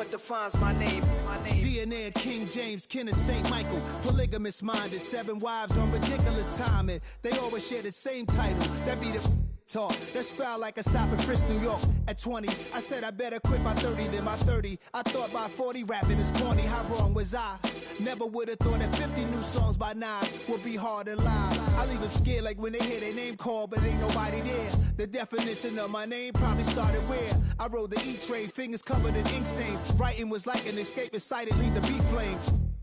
What defines my name? DNA of King James, kin of St. Michael. Polygamous minded, 7 wives on ridiculous timing. They always share the same title. That be the talk. That's foul like a stop in Frisk, New York. At 20, I said I better quit by 30 than by 30. I thought by 40 rapping is corny. How wrong was I? Never would have thought that 50 new songs by Nas would be hard to live. I leave them scared like when they hear their name called, but ain't nobody there. The definition of my name probably started where I rode the E-train, fingers covered in ink stains. Writing was like an escape excited, leave the beat flame.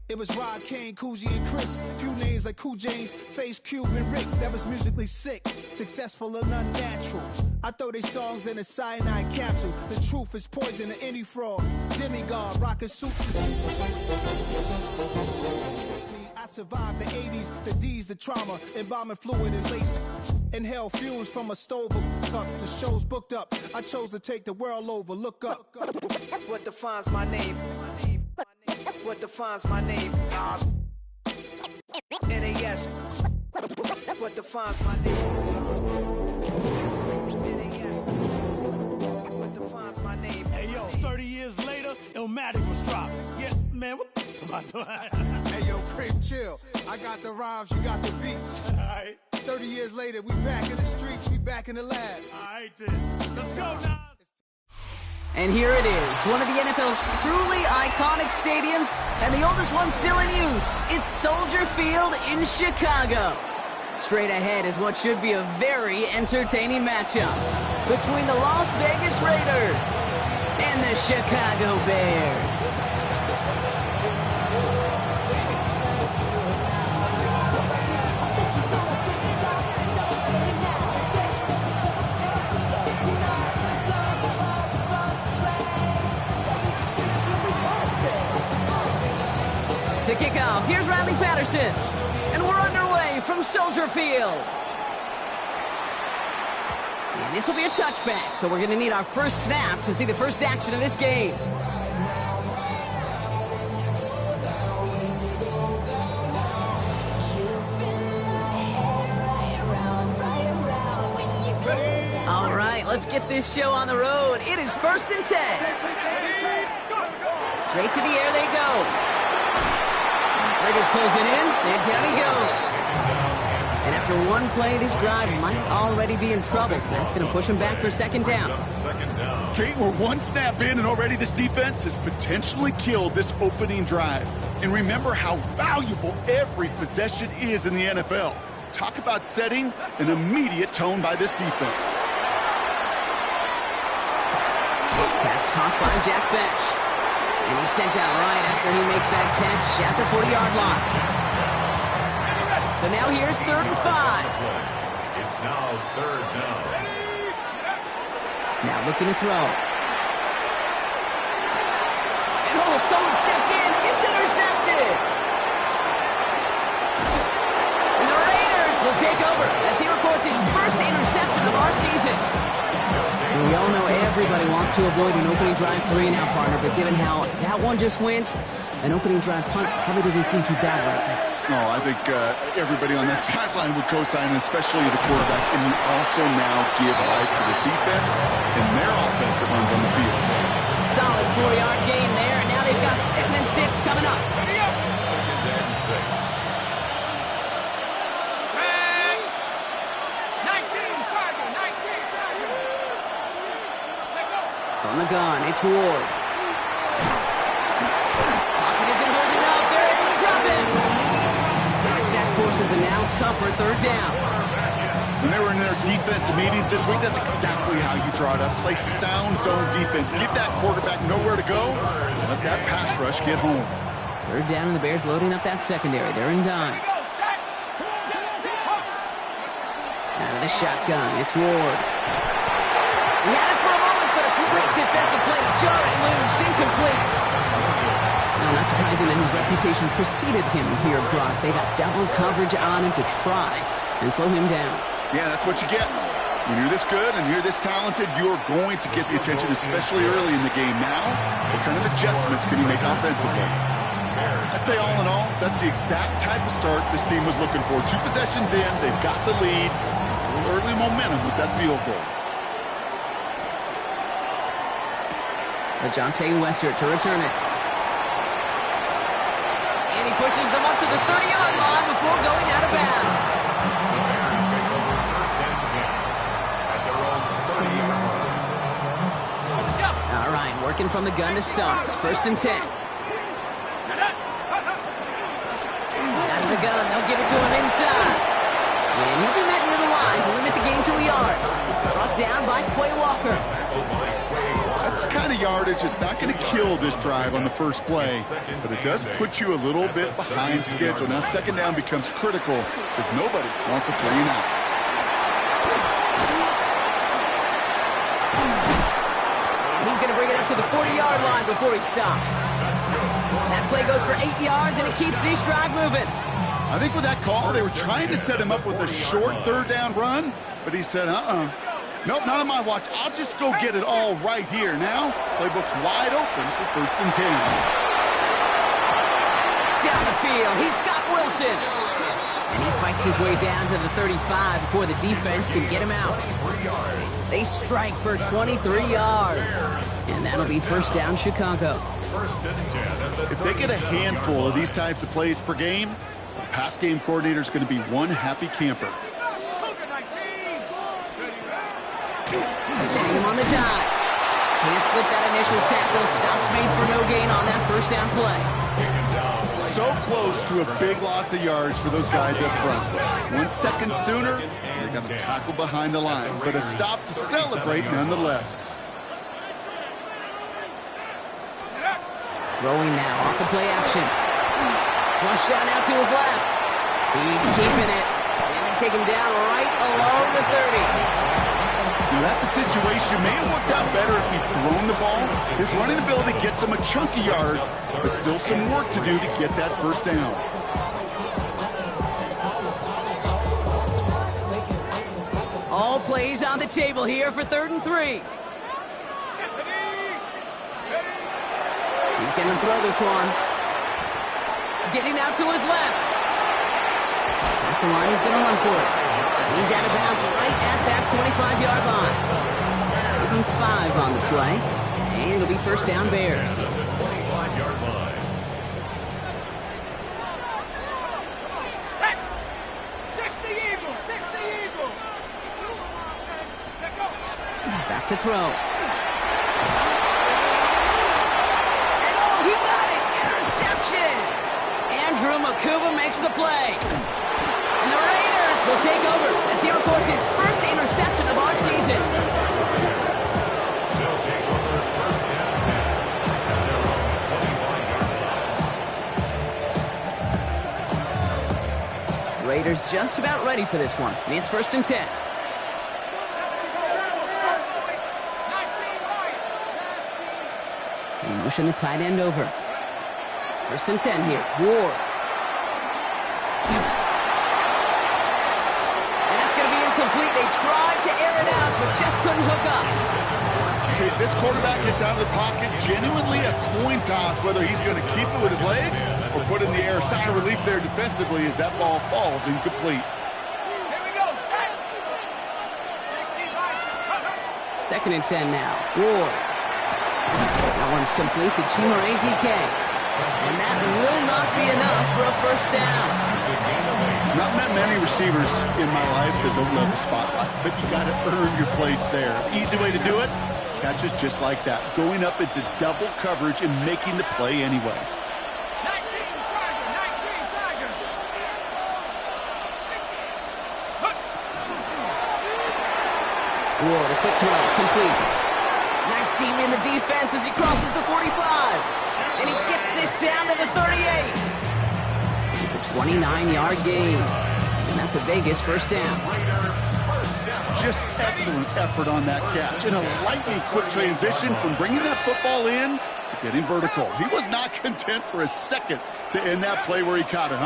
It was Rod, Kane, Coogee, and Chris. Few names like Cool James, Face, Cube, and Rick. That was musically sick, successful and unnatural. I throw these songs in a cyanide capsule. The truth is poison to any fraud. Demigod, rockin' suits. I survived the 80s, the D's, the trauma, embalming fluid and laced. Inhale fumes from a stove up. The show's booked up. I chose to take the world over. Look up. What defines my name? What defines my name? NAS. What defines my name? NAS. What defines my name? Hey yo, 30 years later, Illmatic was dropped. Yeah, man, what the am I doing? Hey yo, Prince, chill. I got the rhymes, you got the beats. Alright. 30 years later, we back in the streets, we back in the lab. Alright then. Let's go now. And here it is, one of the NFL's truly iconic stadiums, and the oldest one still in use. It's Soldier Field in Chicago. Straight ahead is what should be a very entertaining matchup between the Las Vegas Raiders and the Chicago Bears. To kick off, here's Riley Patterson, and we're underway from Soldier Field. And this will be a touchback, so we're going to need our first snap to see the first action of this game. All right, let's get this show on the road. It is 1st and 10. Straight to the air they go. Raiders closing in, and down he goes. And after one play, this drive might already be in trouble. That's going to push him back for second down. Kate, we're one snap in, and already this defense has potentially killed this opening drive. And remember how valuable every possession is in the NFL. Talk about setting an immediate tone by this defense. Pass caught by Jack Bech. And he's sent out right after he makes that catch at the 40-yard line. So now here's 3rd and 5. It's now 3rd down. Now looking to throw. And oh, someone stepped in. It's intercepted. And the Raiders will take over as he records his first interception of our season. And we all know everybody wants to avoid an opening drive 3 now, partner, but given how that one just went, an opening drive punt probably doesn't seem too bad right now. No, I think everybody on that sideline would co-sign, especially the quarterback. And you also now give life to this defense and their offense that runs on the field. Solid 4-yard gain there, and now they've got 2nd and 6 coming up. 2nd and 6. From the gun, it's Ward. Pocket isn't holding up. They're able to drop it. The sack forces a now tougher 3rd down. When they were in their defensive meetings this week, that's exactly how you draw it up. Play sound zone defense. Give that quarterback nowhere to go. Let that pass rush get home. 3rd down, and the Bears loading up that secondary. They're in dime. Out of the shotgun, it's Ward. He had it for a moment, but a great defensive play to jar it loose. Incomplete. Now, not surprising that his reputation preceded him here, Brock. They got double coverage on him to try and slow him down. Yeah, that's what you get. When you're this good and you're this talented, you're going to get the attention, especially early in the game. Now, what kind of adjustments can you make offensively? I'd say all in all, that's the exact type of start this team was looking for. 2 possessions in, they've got the lead. A little early momentum with that field goal. Ajante Wester to return it. And he pushes them up to the 30-yard line before going out of bounds. Bears take over first and 10 at their own 30-yard line. All right, working from the gun to start. First and 10. Out of the gun, they'll give it to him inside. And he'll be met near the line to limit the gain to a yard. Brought down by Quay Walker. That's the kind of yardage that's not going to kill this drive on the first play, but it does put you a little bit behind schedule. Now second down becomes critical because nobody wants a 3-and-out. And he's going to bring it up to the 40-yard line before he stops. That play goes for 8 yards, and it keeps this drive moving. I think with that call, they were trying to set him up with a short third down run, but he said, nope, not on my watch. I'll just go get it all right here. Now, playbook's wide open for first and 10. Down the field, he's got Wilson. And he fights his way down to the 35 before the defense can get him out. They strike for 23 yards. And that'll be first down, Chicago. First and 10. If they get a handful of these types of plays per game, the pass game coordinator is going to be one happy camper. Setting him on the dive. Can't slip that initial tackle. Stops made for no gain on that first down play. So close to a big loss of yards for those guys up front. 1 second sooner, they're going to tackle behind the line. But a stop to celebrate nonetheless. Throwing now off the play action. Flush down out to his left. He's keeping it. And they take him down right along the 30. Now that's a situation may have worked out better if he'd thrown the ball. His running ability gets him a chunk of yards, but still some work to do to get that first down. All plays on the table here for 3rd and 3. He's going to throw this one. Getting out to his left. That's the line he's going to run for it. And he's out of bounds right at that 25-yard line. Moving 5 on the play. And it'll be first down Bears. 25-yard line. Back to throw. And oh, he got it! Interception! Andrew Makuba makes the play. And the Raiders will take over as he records his first interception of our season. They'll take over first and 10 at their own 25-yard line. Raiders just about ready for this one. It's first and 10. They motion the tight end over. First and 10 here. Ward. And that's going to be incomplete. They tried to air it out, but just couldn't hook up. Okay, this quarterback gets out of the pocket, genuinely a coin toss whether he's going to keep it with his legs or put it in the air. Sigh of relief there defensively as that ball falls incomplete. Second and 10 now. Ward. That one's complete to Chimere DK. And that will not be enough for a first down. Not met many receivers in my life that don't love the spotlight, but you got to earn your place there. Easy way to do it, catches just like that. Going up into double coverage and making the play anyway. 19 Tiger. Ward, a quick throw, complete. Nice seam in the defense as he crosses the 45. And he gets this down to the 38. It's a 29-yard gain. And that's a Vegas first down. Just excellent effort on that catch. And a lightning quick transition from bringing that football in to getting vertical. He was not content for a second to end that play where he caught it.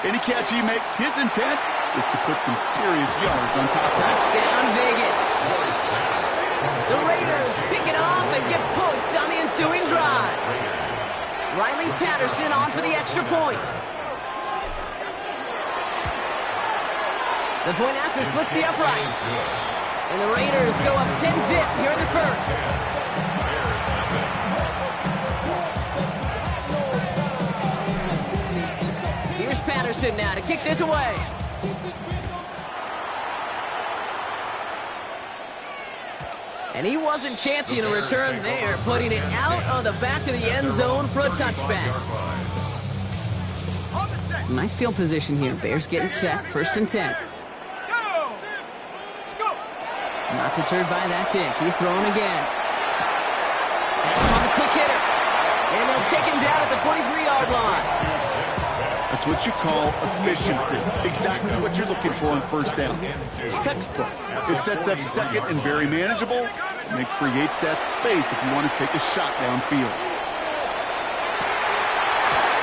Any catch he makes, his intent is to put some serious yards on top of it. Touchdown, Vegas. The Raiders pick it off and get points on the ensuing drive. Riley Patterson on for the extra point. The point after splits the upright. And the Raiders go up 10-zip here in the first. Jefferson now to kick this away. And he wasn't chancing a return there, putting it out on the back of the end zone for a touchback. Some nice field position here. Bears getting set, 1st and 10. Not deterred by that kick. He's throwing again. That's on the quick hitter. And they'll take him down at the 43-yard line. That's what you call efficiency. Exactly what you're looking for on 1st down. Textbook. It sets up 2nd and very manageable, and it creates that space if you want to take a shot downfield.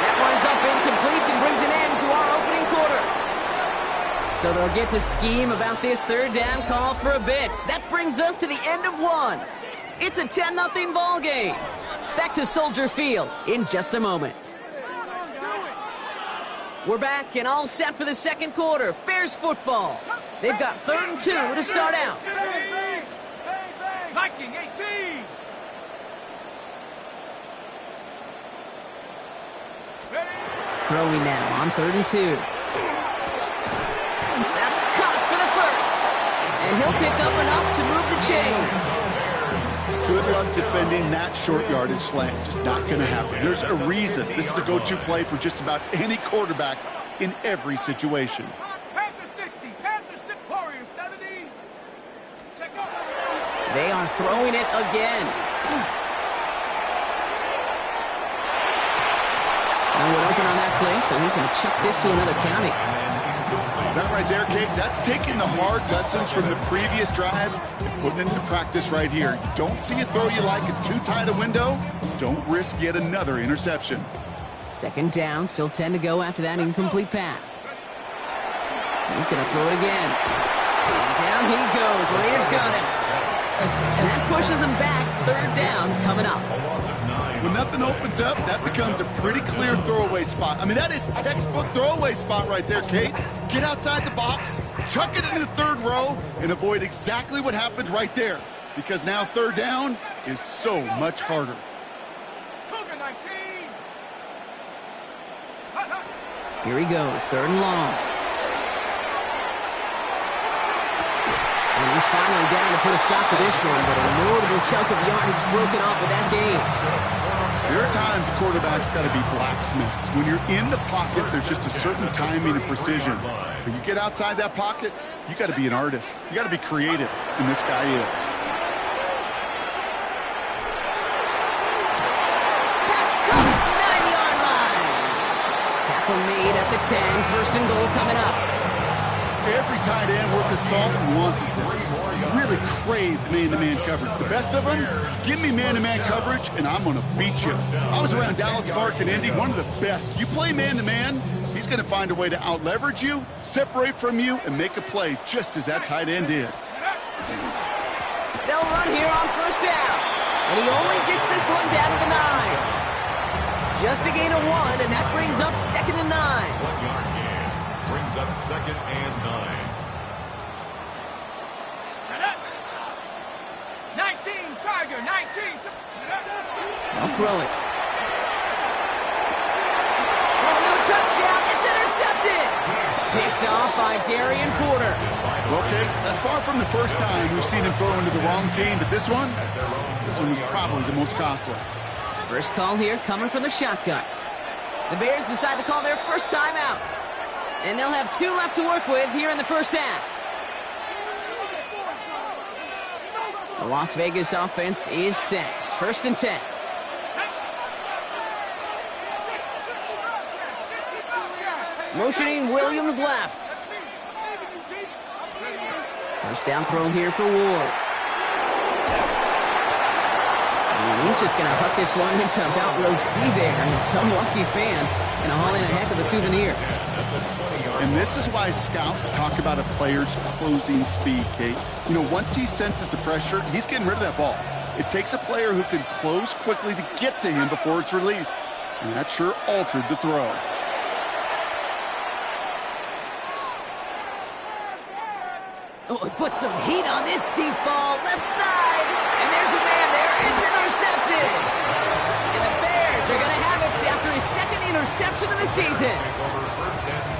That winds up incomplete and brings an end to our opening quarter. So they'll get to scheme about this 3rd down call for a bit. That brings us to the end of 1. It's a 10-0 ball game. Back to Soldier Field in just a moment. We're back and all set for the 2nd quarter. Bears football. They've got 3rd and 2 to start out. Viking 18. Throwing now on 3rd and 2. That's caught for the 1st. And he'll pick up enough to move the chains. Good luck defending that short yardage slant. Just not going to happen. There's a reason this is a go-to play for just about any quarterback in every situation. Panther 60. Panther 6. Warrior 70. Check up. They are throwing it again. No one open on that play, so he's going to chuck this to another county. That right there, Kate, that's taking the hard lessons from the previous drive and putting it into practice right here. You don't see a throw you like, it's too tight a window. Don't risk yet another interception. 2nd down, still 10 to go after that incomplete pass. He's going to throw it again. And down he goes. Raiders got it. And that pushes him back. 3rd down coming up. When nothing opens up, that becomes a pretty clear throwaway spot. I mean, that is textbook throwaway spot right there, Kate. Get outside the box, chuck it into the 3rd row, and avoid exactly what happened right there. Because now 3rd down is so much harder. Cougar 19. Here he goes, 3rd and long. And he's finally down to put a stop to this one, but a notable chunk of yardage broken off of that game. There are times a quarterback's got to be blacksmiths. When you're in the pocket, there's just a certain timing and precision. But you get outside that pocket, you got to be an artist. You got to be creative, and this guy is. Pass caught, 9-yard line. Tackle made at the 10, 1st and goal coming up. Every tight end worth his salt wanted this. Really craved man-to-man coverage. The best of them, give me man-to-man coverage, and I'm going to beat you. I was around Dallas Clark and Indy, one of the best. You play man-to-man, he's going to find a way to out-leverage you, separate from you, and make a play just as that tight end did. They'll run here on 1st down. And he only gets this one down to the 9. Just a gain of 1, and that brings up 2nd and 9. 1-yard gain. Brings up 2nd and 9. 19, Tiger, 19. I'll throw it. Oh, no touchdown. It's intercepted. Picked off by Darian Porter. Okay, that's far from the first time we've seen him throw into the wrong team, but this one was probably the most costly. First call here coming from the shotgun. The Bears decide to call their first timeout. And they'll have 2 left to work with here in the 1st half. The Las Vegas offense is set. 1st and 10. Motioning Williams left. 1st down throw here for Ward. And he's just going to huck this one into about row C there. And some lucky fan going to haul in a heck of a souvenir. And this is why scouts talk about a player's closing speed, Kate. You know, once he senses the pressure, he's getting rid of that ball. It takes a player who can close quickly to get to him before it's released. And that sure altered the throw. Oh, he put some heat on this deep ball. Left side. And there's a man there. It's intercepted. And the Bears are going to have it after a his second interception of the season.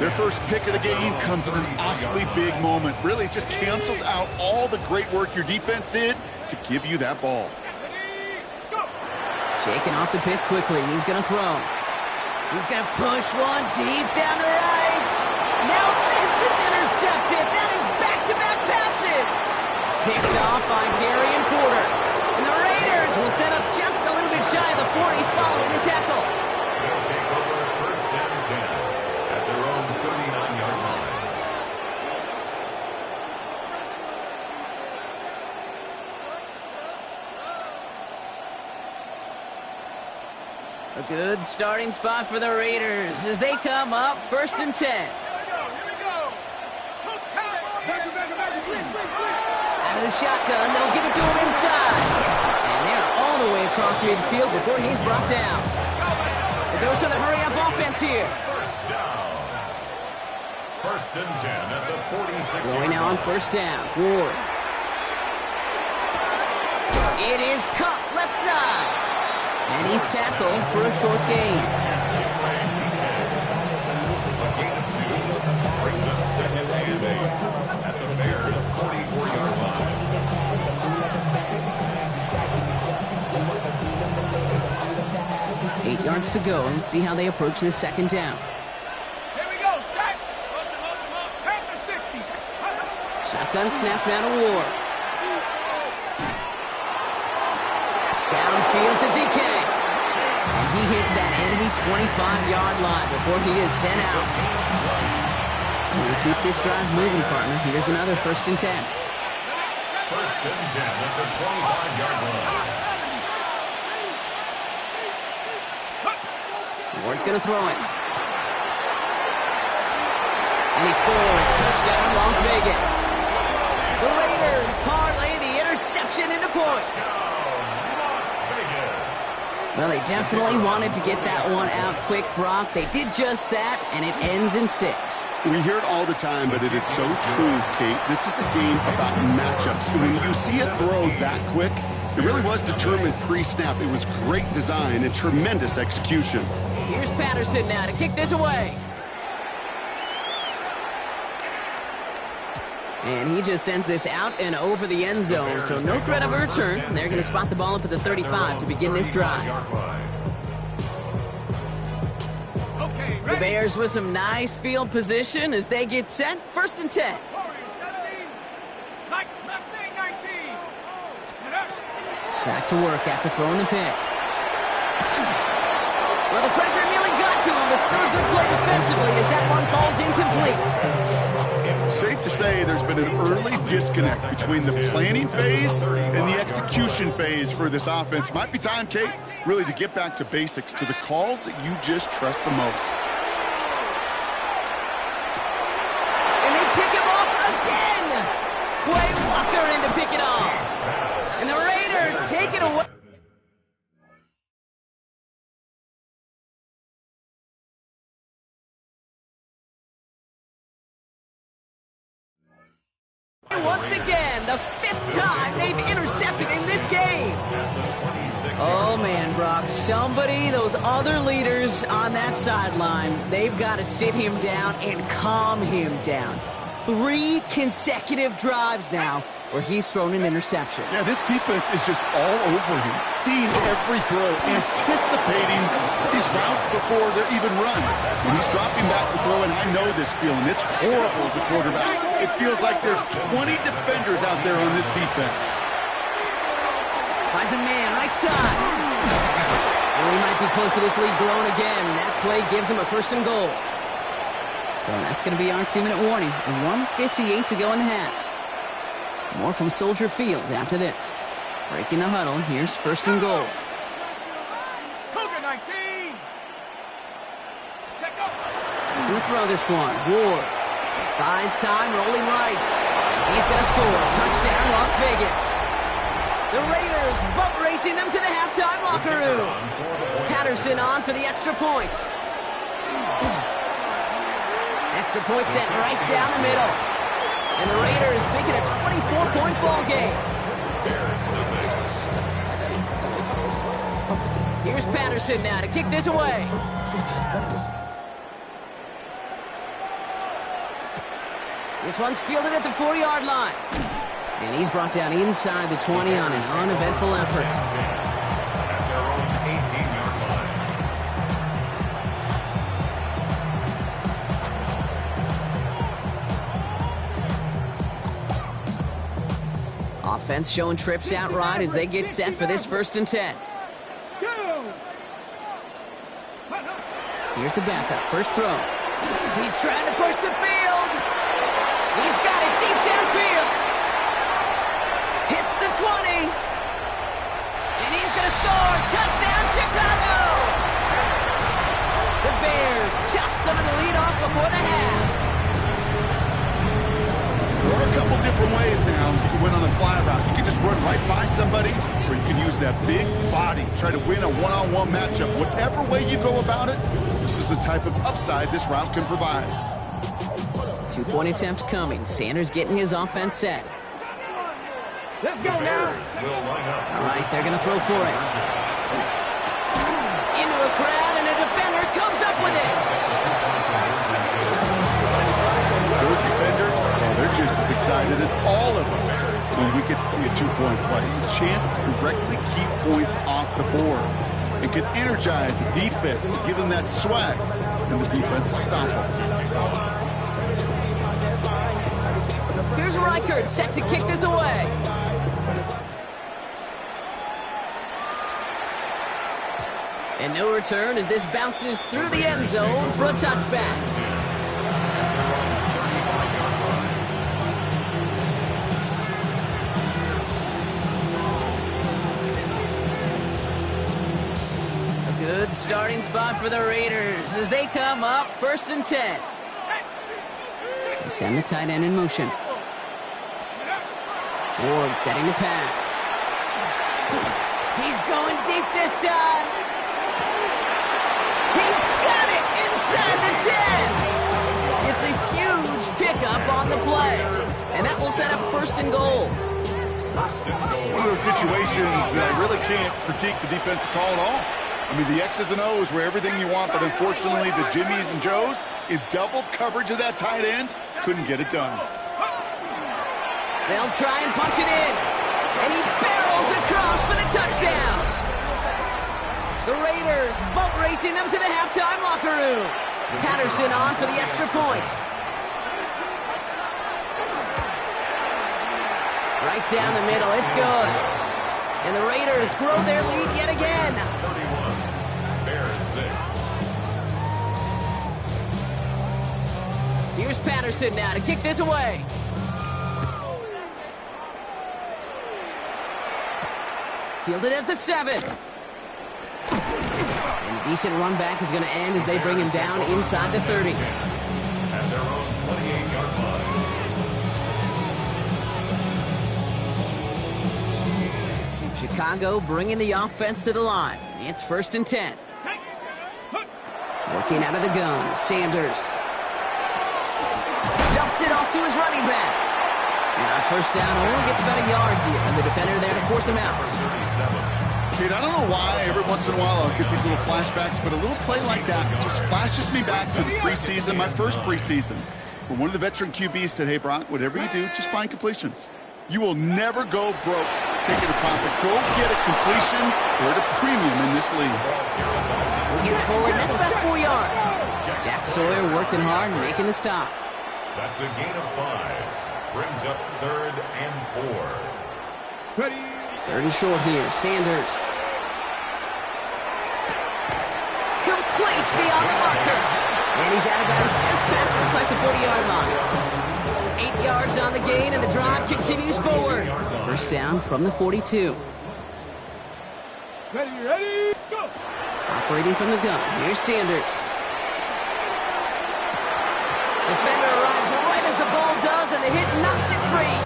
Their first pick of the game comes at an awfully big moment. Really just cancels out all the great work your defense did to give you that ball. Shaking off the pick quickly. He's going to throw. He's going to push one deep down the right. Now this is intercepted. That is back-to-back passes. Picked off by Darian Porter. And the Raiders will set up just a little bit shy of the 40 following the tackle. They'll take over first down and 10 at their own 39-yard line. A good starting spot for the Raiders as they come up first and 10. Out of the shotgun, they'll give it to him inside. And they're all the way across midfield before he's brought down. The dose of the hurry-up offense here. First down. First and 10 at the 46. Going now on first down. Ward. It is cut left side. And he's tackled for a short gain. A gain of 2 brings up second and 8 at the Bears' 44-yard line. 8 yards to go. Let's see how they approach this second down. Here we go, set. Panther 60. Shotgun snap now to Ward. Downfield to DK. And he hits that enemy 25-yard line before he is sent out. We'll keep this drive moving, partner. Here's another first and 10. First and 10 at the 25-yard line. Ward's going to throw it. And he scores. Touchdown, Las Vegas. The Raiders parlay the interception into points. Well, they definitely wanted to get that one out quick, Brock. They did just that, and it ends in 6. We hear it all the time, but it is so true, Kate. This is a game about matchups. And when you see a throw that quick, it really was determined pre-snap. It was great design and tremendous execution. Here's Patterson now to kick this away. And he just sends this out and over the end zone, so no threat of a return. They're going to spot the ball up at the 35 to begin this drive. The Bears with some nice field position as they get set. First and 10. Back to work after throwing the pick. Well, the pressure nearly got to him, but still a good play defensively as that one falls incomplete. Safe to say there's been an early disconnect between the planning phase and the execution phase for this offense. Might be time, Kate, really to get back to basics, to the calls that you just trust the most. And they pick him off again. Quay Walker in to pick it off. And the Raiders take it away. Once again, the 5th time they've intercepted in this game. Oh, man, Brock, somebody, those other leaders on that sideline, they've got to sit him down and calm him down. 3 consecutive drives now where he's thrown an interception. Yeah, this defense is just all over him, seeing every throw, anticipating these routes before they're even run. When he's dropping back to throw, and I know this feeling, it's horrible as a quarterback. It feels like there's 20 defenders out there on this defense. Finds a man right side. And we might be close to this lead growing again. That play gives him a first and goal. So that's going to be our 2-minute warning. 1:58 to go in the half. More from Soldier Field after this. Breaking the huddle, here's first and goal. Cougar 19. Check up. Gonna throw this one. Ward buys time, rolling right. He's gonna score. Touchdown, Las Vegas. The Raiders boat racing them to the halftime locker room. Patterson on for the extra point. Extra point sent right down the middle. And the Raiders making a 24-point ball game. Here's Patterson now to kick this away. This one's fielded at the 40-yard line. And he's brought down inside the 20 on an uneventful effort. At their own 18-yard line. Offense showing trips out right as they get set for this 1st and 10. Here's the backup. First throw. He's trying to push the field. He's got it deep downfield. Hits the 20. And he's going to score. Touchdown, Chicago. The Bears chop some of the lead off before the half. There are a couple different ways now you can win on the fly route. You can just run right by somebody, or you can use that big body, try to win a one-on-one matchup. Whatever way you go about it, this is the type of upside this route can provide. 2-point attempt coming. Sanders getting his offense set. Let's go now. Will line up. All right, they're going to throw for it. Into a crowd, and a defender comes up with it. Those defenders, well, they're just as excited as all of us when we get to see a 2-point play. It's a chance to directly keep points off the board. It can energize the defense and give them that swag, and the defense will stop them. Here's Reichert set to kick this away. And no return as this bounces through the end zone for a touchback. Good starting spot for the Raiders as they come up 1st and 10. They send the tight end in motion. Ward setting the pass. He's going deep this time. He's got it inside the 10. It's a huge pickup on the play. And that will set up 1st and goal. It's one of those situations that I really can't critique the defensive call at all. I mean, the X's and O's were everything you want, but unfortunately, the Jimmies and Joes, in double coverage of that tight end, couldn't get it done. They'll try and punch it in. And he barrels across for the touchdown. The Raiders boat racing them to the halftime locker room. Patterson on for the extra point. Right down the middle. It's good. And the Raiders grow their lead yet again. 31, Bears 6. Here's Patterson now to kick this away. Fielded at the 7. And a decent run back is going to end as they bring him down inside the 30. At their own 28-yard line. Chicago bringing the offense to the line. It's 1st and 10. Working out of the gun, Sanders. Dumps it off to his running back. And on 1st down, only gets about a yard here, and the defender there to force him out. Kid, I don't know why every once in a while I'll get these little flashbacks, but a little play like that just flashes me back to the preseason, my first preseason, where one of the veteran QBs said, hey, Brock, whatever you do, just find completions. You will never go broke taking a profit. Go get a completion. They're at a premium in this league. He gets forward, that's about 4 yards. Jack Sawyer working hard and making the stop. That's a gain of 5. Brings up 3rd and 4. Ready. 3rd and short here, Sanders. Complete beyond the marker. And he's out of bounds just past, looks like the 40-yard line. 8 yards on the gain, and the drive continues forward. 1st down from the 42. Ready, go! Operating from the gun, here's Sanders. Defender arrives right as the ball does, and the hit knocks it free.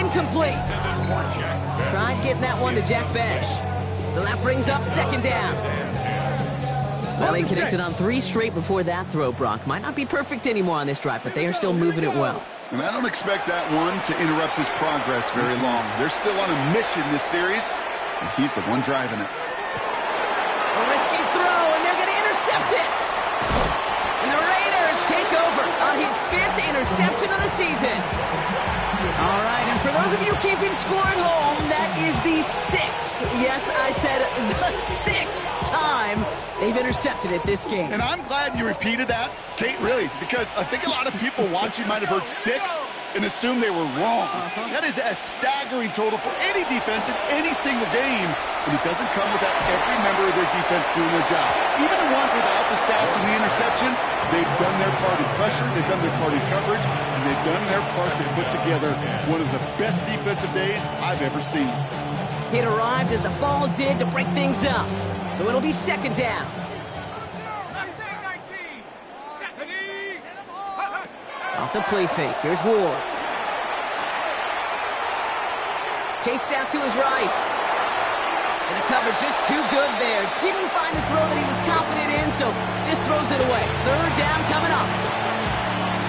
incomplete. Tried getting that one to Jack Besh. So that brings up second down. Well, they connected on 3 straight before that throw, Brock. Might not be perfect anymore on this drive, but they are still moving it well. And I don't expect that one to interrupt his progress very long. They're still on a mission this series, and he's the one driving it. A risky throw, and they're going to intercept it. And the Raiders take over on his 5th interception of the season. All right, and for those of you keeping score at home, that is the 6th, yes, I said the 6th time they've intercepted it this game. And I'm glad you repeated that, Kate, really, because I think a lot of people watching might have heard 6 and assumed they were wrong. That is a staggering total for any defense in any single game, and it doesn't come without every member of their defense doing their job. Even the ones without the stats and the interceptions, they've done their part in pressure, they've done their part in coverage, and they've done their part to put together one of the best defensive days I've ever seen. It arrived as the ball did to break things up. So it'll be second down. Off the play fake, here's Ward. Chased out to his right. And the cover just too good there. Didn't find the throw that he was confident in, so just throws it away. Third down coming up.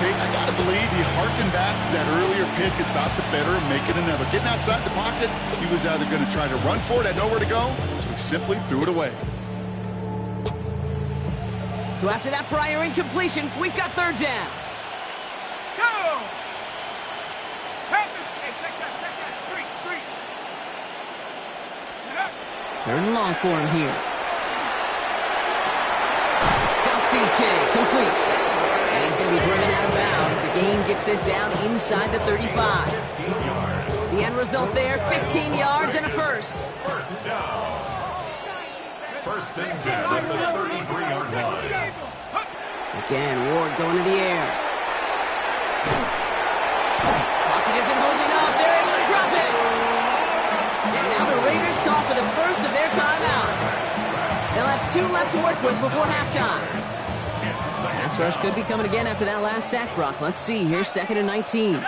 Kate, I gotta believe he harkened back to that earlier pick and thought the better of making another. Getting outside the pocket, he was either going to try to run for it, had nowhere to go, so he simply threw it away. So after that prior incompletion, we've got third down. Go! Hey, check that, street. Third and long for him here. Count TK, complete. And he's going to be driven out of bounds. The game gets this down inside the 35. The end result there, 15 yards and a first. First down. First and 10 at the 33-yard line. Again, Ward going to the air. Pocket isn't holding up. They're able to drop it. And now the Raiders call for the first of their timeouts. They'll have 2 left to work with before halftime. Pass rush could be coming again after that last sack, Brock. Let's see. Here's 2nd and 19.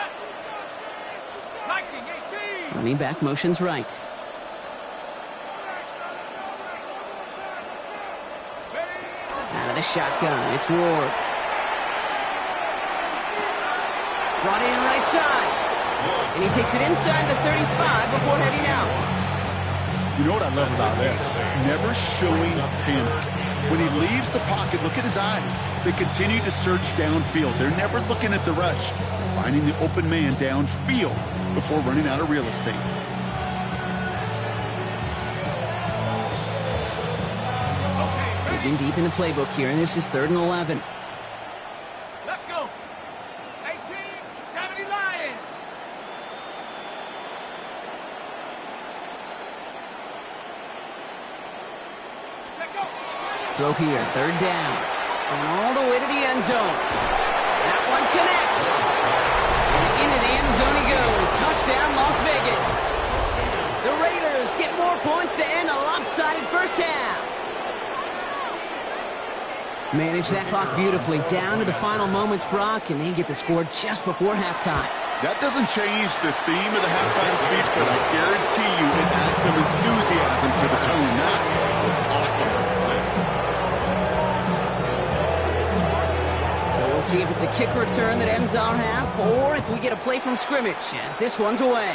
Running back motions right. Out of the shotgun, it's Ward. Brought in right side. And he takes it inside the 35 before heading out. You know what I love about this? Never showing panic. When he leaves the pocket, look at his eyes. They continue to search downfield. They're never looking at the rush. They're finding the open man downfield before running out of real estate. Digging deep in the playbook here, and this is 3rd and 11. Let's go. 18-70 Lions. Throw here, 3rd down. And all the way to the end zone. That one connects. And into the end zone he goes. Touchdown, Las Vegas. The Raiders get more points to end a lopsided first half. Manage that clock beautifully down to the final moments, Brock, and they get the score just before halftime. That doesn't change the theme of the halftime speech, but I guarantee you it adds some enthusiasm to the tone. That was awesome. So we'll see if it's a kick return that ends our half, or if we get a play from scrimmage, as this one's away.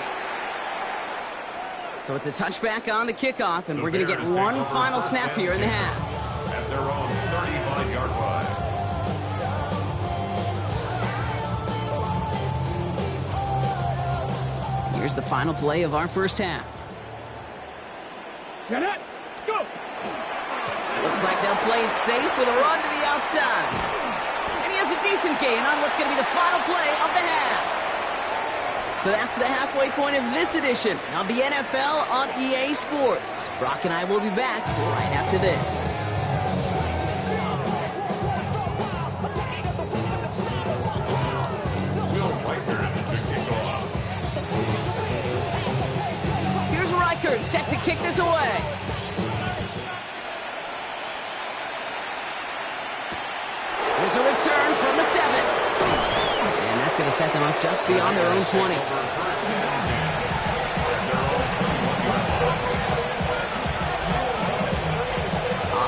So it's a touchback on the kickoff, and we're going to get one final snap here in the half. At their own 35-yard line. Here's the final play of our first half. Get it. Let's go. Looks like they'll play it safe with a run to the outside. And he has a decent gain on what's going to be the final play of the half. So that's the halfway point of this edition of the NFL on EA Sports. Brock and I will be back right after this. Here's Reichert set to kick this away. There's a return from the 7. And that's going to set them up just beyond their own 20.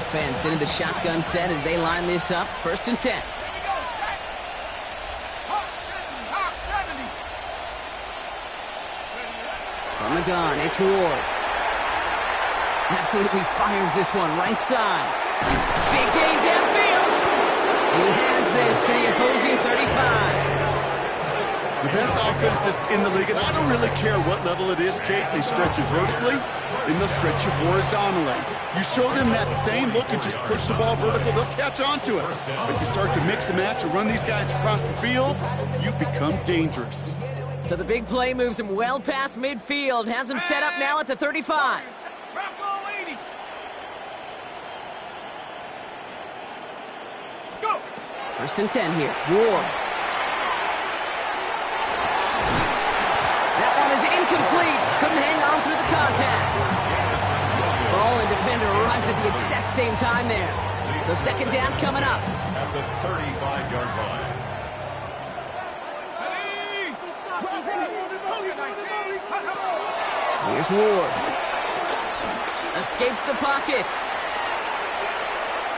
offense into the shotgun set as they line this up. 1st and 10. From the gun, it's Ward. Absolutely fires this one right side. Big gain downfield. And he has this to the opposing 35. The best offenses in the league, and I don't really care what level it is, Kate. They stretch you vertically, and they'll stretch you horizontally. You show them that same look and just push the ball vertical, they'll catch on to it. But you start to mix and match and run these guys across the field, you become dangerous. So the big play moves him well past midfield, has him set up now at the 35. 1st and 10 here. Ward. That one is incomplete. Couldn't hang on through the contact. Ball and defender arrived at the exact same time there. So 2nd down coming up. At the 35-yard line. Here's Ward. Escapes the pocket.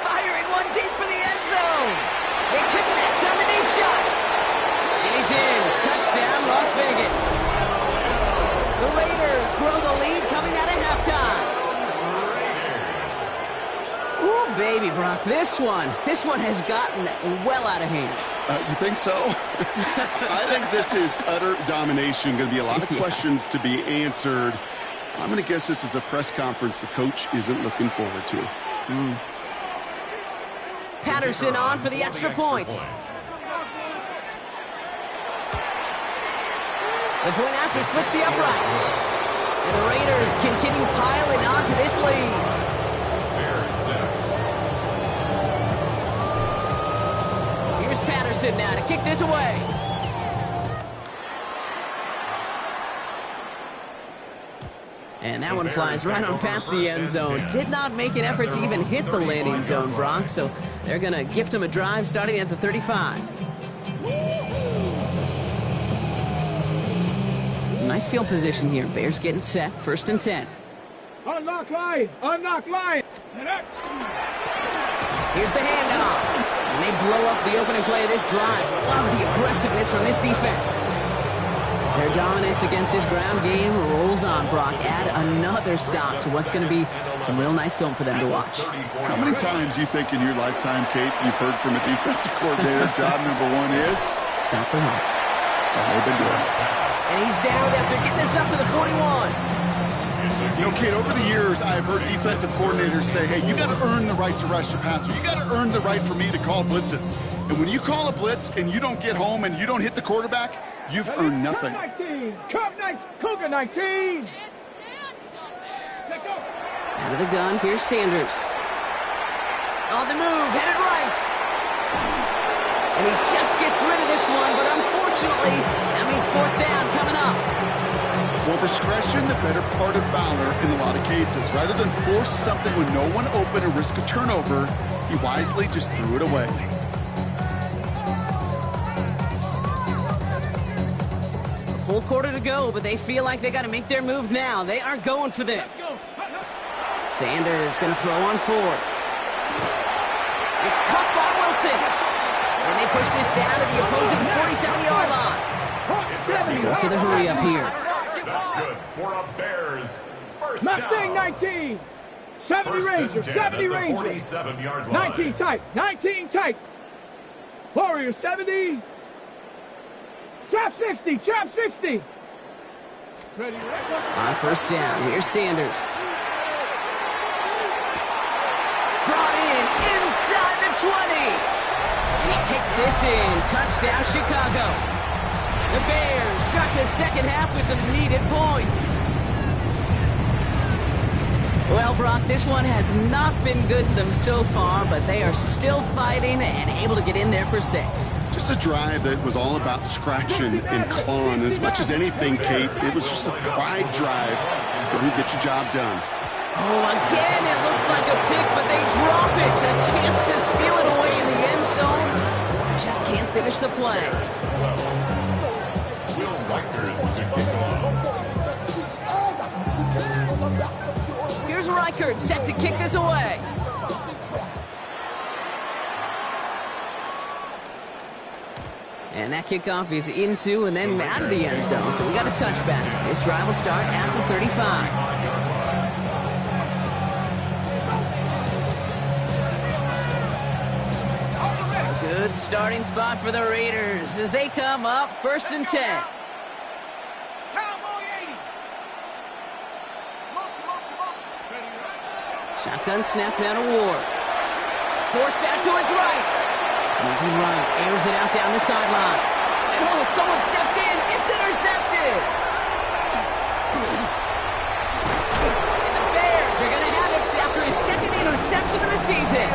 Firing one deep for the end zone. They connect on the deep shot. And he's in. Touchdown, Las Vegas. The Raiders grow the lead coming out of halftime. Ooh, baby, Brock. This one has gotten well out of hand. You think so? I think this is utter domination. Going to be a lot of questions to be answered. I'm going to guess this is a press conference the coach isn't looking forward to. Patterson on for the extra point. The point after splits the upright. And the Raiders continue piling onto this lead. Here's Patterson now to kick this away. And that one flies right on past the end zone. Did not make an effort to even hit the landing zone, Brock. So they're going to gift him a drive starting at the 35. Some nice field position here. Bears getting set. 1st and 10. Unlock line! Unlock line! Here's the handoff. And they blow up the opening play of this drive. Love the aggressiveness from this defense. Their dominance against this ground game rolls on, Brock. Add another stop to what's going to be some real nice film for them to watch. How many times you think in your lifetime, Kate, you've heard from a defensive coordinator, job number 1 is? Stop the run. They've been doing it. And he's down after getting this up to the 41. You know, Kate, over the years, I've heard defensive coordinators say, hey, you got to earn the right to rush your passer. You got to earn the right for me to call blitzes. And when you call a blitz and you don't get home and you don't hit the quarterback, you've earned nothing. Cougar 19! Out of the gun, here's Sanders. On the move, headed right. And he just gets rid of this one, but unfortunately, that means 4th down coming up. Well, discretion, the better part of valor in a lot of cases. Rather than force something with no one open or risk a turnover, he wisely just threw it away. A full quarter to go, but they feel like they got to make their move now. They are going for this. Sanders going to throw on 4. It's caught by Wilson. And they push this down to the opposing 47-yard line. Dose of the hurry up here. That's good for a Bears first Mustang down. 19! 70 Ranger, 70 Ranger! 47-yard line. 19 tight, 19 tight! Warrior 70! Trap 60, trap 60! Ready, On 1st down, here's Sanders. Brought in inside the 20. And he takes this in. Touchdown, Chicago. The Bears start the second half with some needed points. Well, Brock, this one has not been good to them so far, but they are still fighting and able to get in there for 6. Just a drive that was all about scratching and clawing. As much as anything, Kate, it was just a pride drive to go and get your job done. Oh, again, it looks like a pick, but they drop it. A chance to steal it away in the end zone. Just can't finish the play. Here's Reichert set to kick this away. And that kickoff is into and then out of the end zone. So we got a touchback. This drive will start at the 35. Good starting spot for the Raiders as they come up 1st and 10. Shotgun snap now to Ward. Forced out to his right. Moving right, airs it out down the sideline. And oh, someone stepped in. It's intercepted. And the Bears are going to have it after his 2nd interception of the season.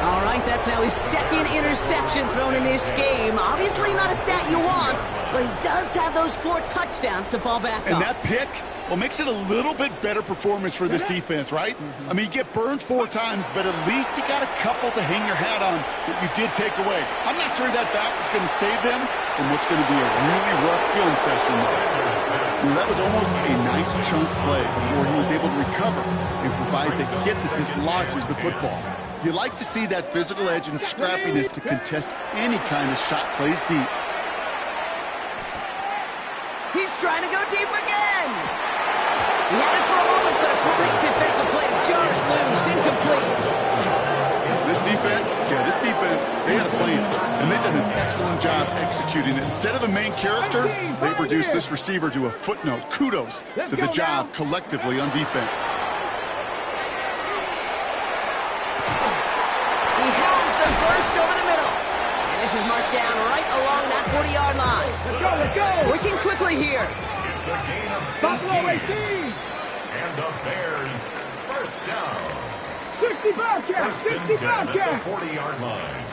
All right, that's now his 2nd interception thrown in this game. Obviously not a stat you want, but he does have those 4 touchdowns to fall back on. And that pick, well, makes it a little bit better performance for this defense, right? I mean, you get burned 4 times, but at least you got a couple to hang your hat on that you did take away. I'm not sure that back is going to save them from what's going to be a really rough film session. Well, that was almost a nice chunk play before he was able to recover and provide the hit that dislodges the football. You like to see that physical edge and scrappiness to contest any kind of shot plays deep. He's trying to go deep again. He had it for a moment, but a great defensive play to jar it loose. Incomplete. This defense, they had a plan, and they've done an excellent job executing it. Instead of a main character, they've reduced this receiver to a footnote. Kudos to the job collectively on defense. He has the burst over the middle. And this is marked down right along that 40-yard line. Let's go. Working quickly here. It's a gain of 15. Buffalo 18. And the Bears first down. 65 catch. 65 catch. 40-yard line.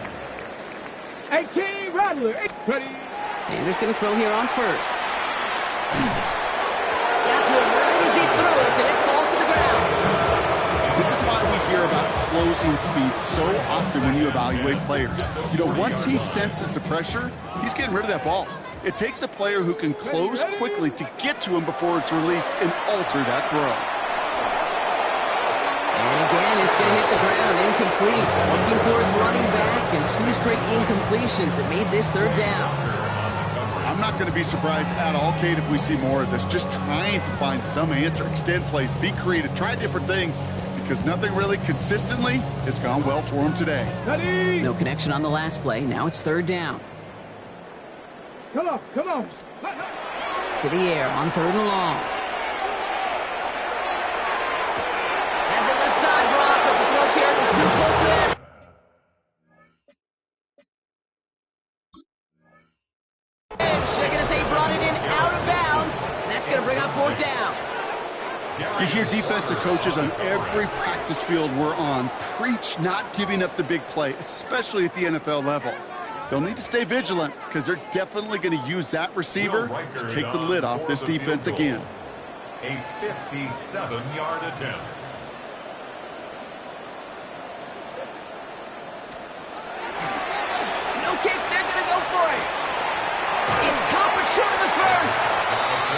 18 Rattler. Ready. Sanders going to throw here on 1st. Got to him right as he threw it, and it falls to the ground. This is why we hear about closing speed so often when you evaluate players. You know, once he senses the pressure, he's getting rid of that ball. It takes a player who can close quickly to get to him before it's released and alter that throw. And again, it's going to hit the ground, incomplete. Looking for his running back, and 2 straight incompletions that made this 3rd down. I'm not going to be surprised at all, Kate, if we see more of this. Just trying to find some answer, extend plays, be creative, try different things, because nothing really consistently has gone well for him today. Ready. No connection on the last play. Now it's 3rd down. Come on. To the air on 3rd and long. Has it left side, Brock, but the throw carried him too close to that. They're going to say brought it in out of bounds. That's going to bring up 4th down. You hear defensive coaches on every practice field we're on preach not giving up the big play, especially at the NFL level. They'll need to stay vigilant because they're definitely going to use that receiver to take the lid off this defense again. A 57-yard attempt. No kick, they're going to go for it. It's caught but short of the 1st.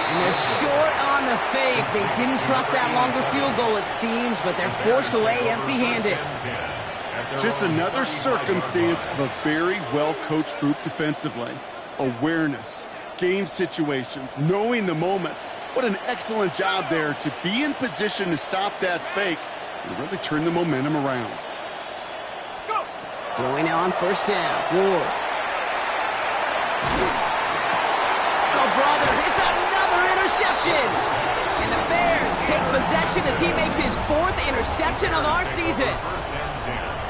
And they're short on the fake. They didn't trust that longer field goal, it seems, but they're forced away empty-handed. Just another circumstance of a very well-coached group defensively. Awareness, game situations, knowing the moment. What an excellent job there to be in position to stop that fake and really turn the momentum around. Throwing now on 1st down. Ward. Oh, brother, it's another interception. And the Bears take possession as he makes his 4th interception of our season.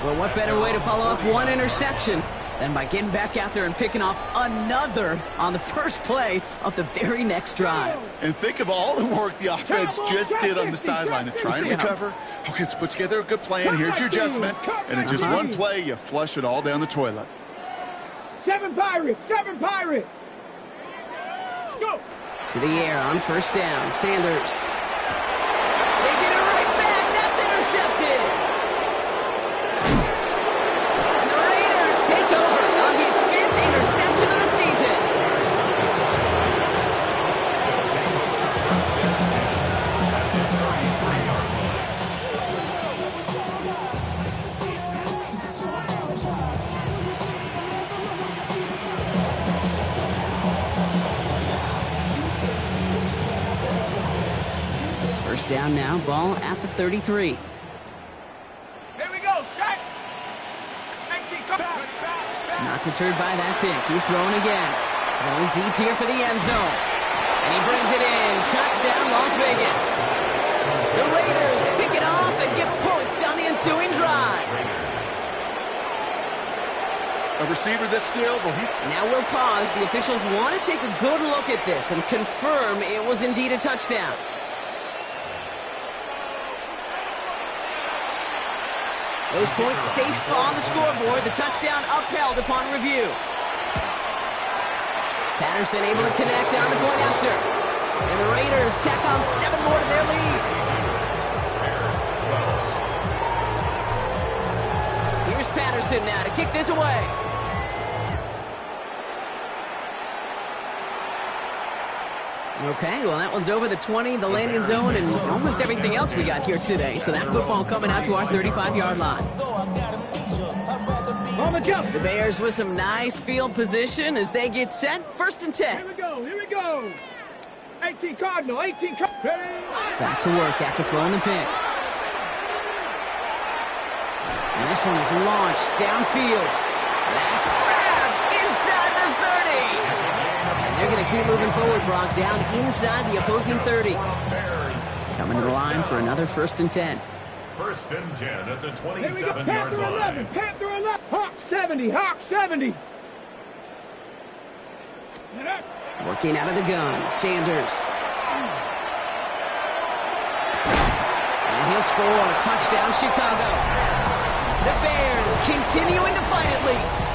Well, what better way to follow up 1 interception than by getting back out there and picking off another on the first play of the very next drive. And think of all the work the offense just did on the sideline to try and recover. Okay, let's put together a good plan. Here's your adjustment. And in just one play, you flush it all down the toilet. 7 Pirates. Go. To the air on 1st down. Sanders. They get it right back. That's intercepted. And the Raiders take over on his 5th interception of the season. First down now, ball at the 33. Here we go, shot. 18, come. Not deterred by that pick. He's throwing again. Going deep here for the end zone. And he brings it in. Touchdown, Las Vegas. The Raiders pick it off and get points on the ensuing drive. A receiver this skilled, well, Now we'll pause. The officials want to take a good look at this and confirm it was indeed a touchdown. Those points safe on the scoreboard. The touchdown upheld upon review. Patterson able to connect on the point after. And the Raiders tack on 7 more to their lead. Here's Patterson now to kick this away. Okay, well, that one's over the 20, the landing zone, and almost everything else we got here today. So that football coming out to our 35-yard line. On the jump. The Bears with some nice field position as they get set. First and 10. Here we go, here we go. 18 Cardinal, 18 Cardinal. Back to work after throwing the pick. And this one is launched downfield. That's grabbed inside the 30. And they're going to keep moving forward, Brock, down inside the opposing 30. Coming to the line for another first and 10. First and 10 at the Here we go, 27-yard Panther 11, line. Panther 11. Hawk 70, Hawk 70. Working out of the gun, Sanders. And he'll score. Touchdown, Chicago. The Bears continuing to fight at least.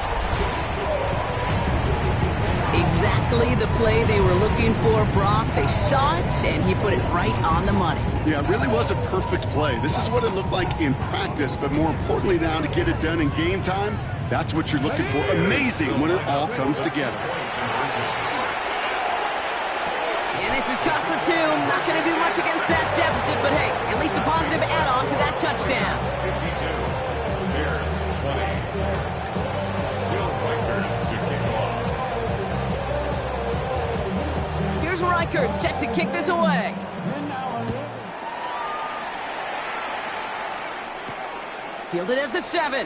Exactly the play they were looking for, Brock. They saw it, and he put it right on the money. Yeah, it really was a perfect play. This is what it looked like in practice, but more importantly now to get it done in game time, that's what you're looking for. Amazing when it all comes together. And this is cut for 2. Not going to do much against that deficit, but hey, at least a positive add-on to that touchdown. 52. Bears 20. Will Reichert to kick off. Here's Reichert set to kick this away. Fielded at the 7.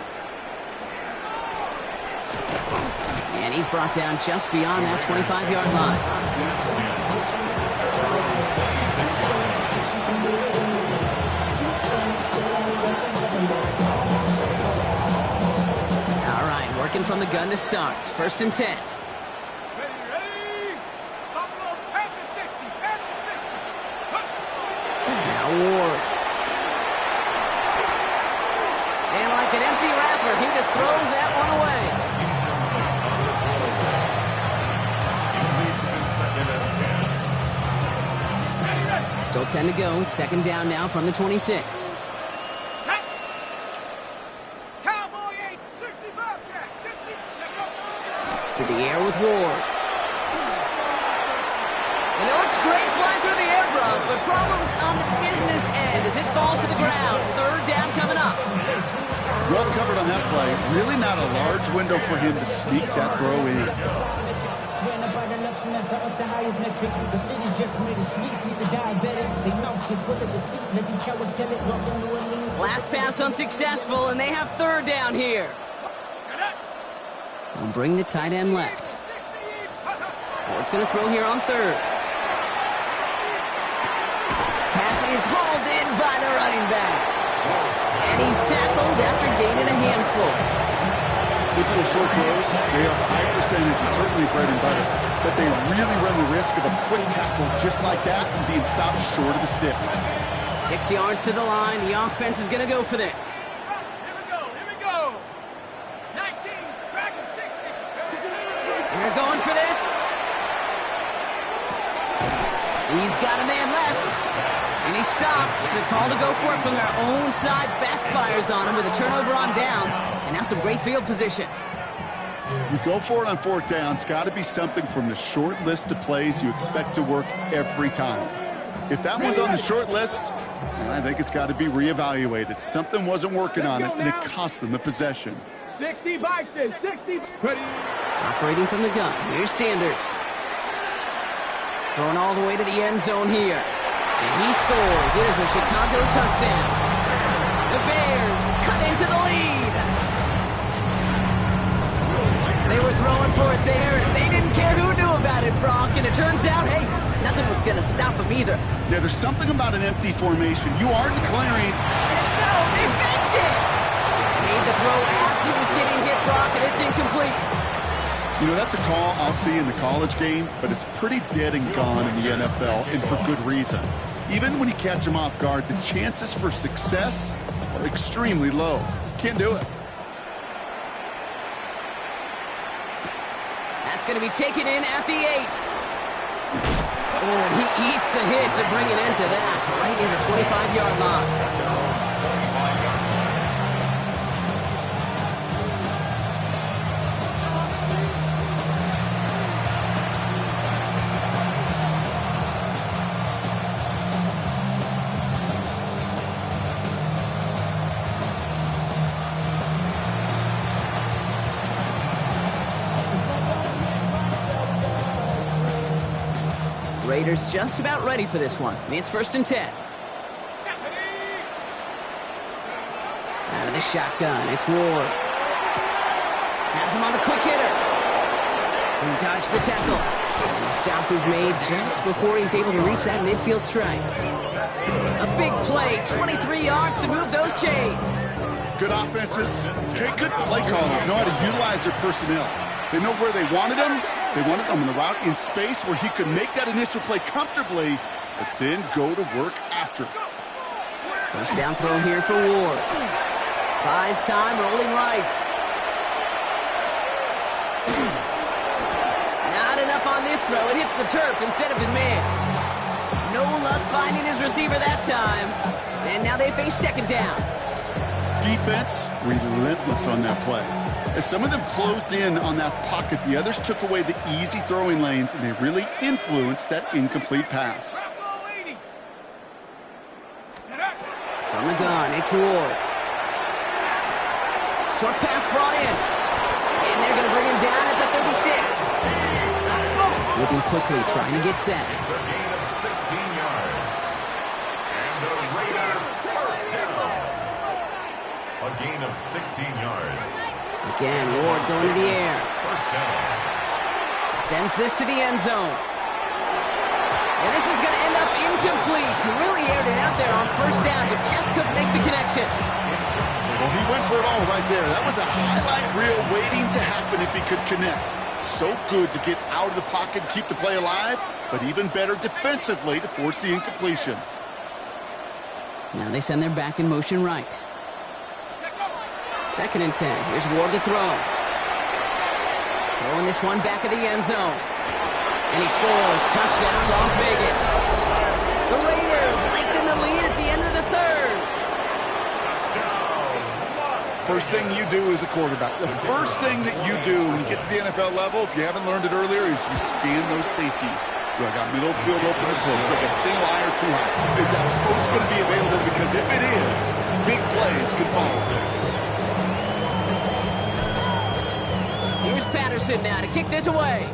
And he's brought down just beyond that 25-yard line. All right, working from the gun to start. First and 10. Ready, ready. Buffalo, Panther 60, Panther 60. Now Ward. And like an empty wrapper, he just throws that one away. Leads to second and 10. Still 10 to go. It's second down now from the 26. Set. Cowboy 8, 60 Bobcat, 60. To the air with Ward. And it looks great flying through the air, Brock, but problems on the business end as it falls to the ground. Third down coming up. Well covered on that play. Really not a large window for him to sneak that throw in. Last pass unsuccessful, and they have third down here. They'll bring the tight end left. Ward's going to throw here on third. Pass is hauled in by the running back. And he's tackled after gaining a handful. Those little short throws, they are high percentage and certainly bread and butter. But they really run the risk of a quick tackle just like that and being stopped short of the sticks. 6 yards to the line. The offense is going to go for this. Here we go, here we go. 19, Dragon 60. They're going for this. He's got a man left. And he stops. The call to go for it from their own side backfires on him with a turnover on downs. And now some great field position. You go for it on fourth down. It's got to be something from the short list of plays you expect to work every time. If that one's on the short list, I think it's got to be reevaluated. Something wasn't working on it, and it cost them the possession. 60 Bison, 60. Ready. Operating from the gun. Here's Sanders. Throwing all the way to the end zone here. And he scores. It is a Chicago touchdown. The Bears cut into the lead. They were throwing for it there, and they didn't care who knew about it, Brock. And it turns out, hey, nothing was going to stop them either. Yeah, there's something about an empty formation. You are declaring. And no, they faked it. Made the throw as he was getting hit, Brock, and it's incomplete. You know, that's a call I'll see in the college game, but it's pretty dead and gone in the NFL, and for good reason. Even when you catch them off guard, the chances for success are extremely low. Can't do it. That's going to be taken in at the 8. Oh, and he eats the hit to bring an end to that, right in the 25-yard line. Raiders just about ready for this one. It's 1st and 10. Out of the shotgun, it's Ward. Has him on the quick hitter. He dodged the tackle. And the stop was made just before he's able to reach that midfield strike. A big play, 23 yards to move those chains. Good offenses. Okay, good play callers know how to utilize their personnel. They know where they wanted them. They wanted him on the route in space where he could make that initial play comfortably, but then go to work after. First down throw here for Ward. Buys time, rolling right. Not enough on this throw. It hits the turf instead of his man. No luck finding his receiver that time. And now they face 2nd down. Defense, relentless on that play. As some of them closed in on that pocket, the others took away the easy throwing lanes, and they really influenced that incomplete pass. From the gun, it's Ward. Short pass brought in. And they're going to bring him down at the 36. Moving quickly, trying to get set. It's a gain of 16 yards. And the Raiders first down. A gain of 16 yards. Again, Ward going to the air. First down. Sends this to the end zone. And this is going to end up incomplete. He really aired it out there on 1st down, but just couldn't make the connection. Well, he went for it all right there. That was a highlight reel waiting to happen if he could connect. So good to get out of the pocket and keep the play alive, but even better defensively to force the incompletion. Now they send their back in motion right. 2nd and 10. Here's Ward to throw. Throwing this one back of the end zone. And he scores. Touchdown, Las Vegas. The Raiders lengthen the lead at the end of the 3rd. First thing you do as a quarterback, the first thing that you do when you get to the NFL level, if you haven't learned it earlier, is you scan those safeties. Do I got middle field open or close? Like a single eye or too high? Is that post going to be available? Because if it is, big plays could follow. Here's Patterson now to kick this away.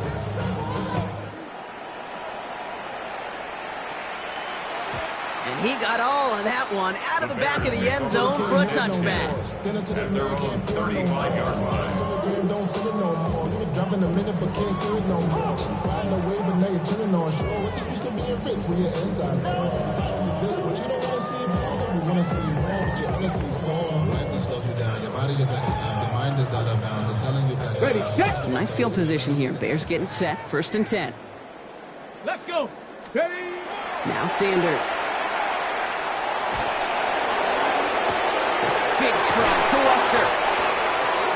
And he got all of that one out of the back of the end zone for a touchback. At their own 35-yard line. Some nice field position here. Bears getting set. 1st and 10. Let's go. Ready? Now Sanders. Big strike to Worcester.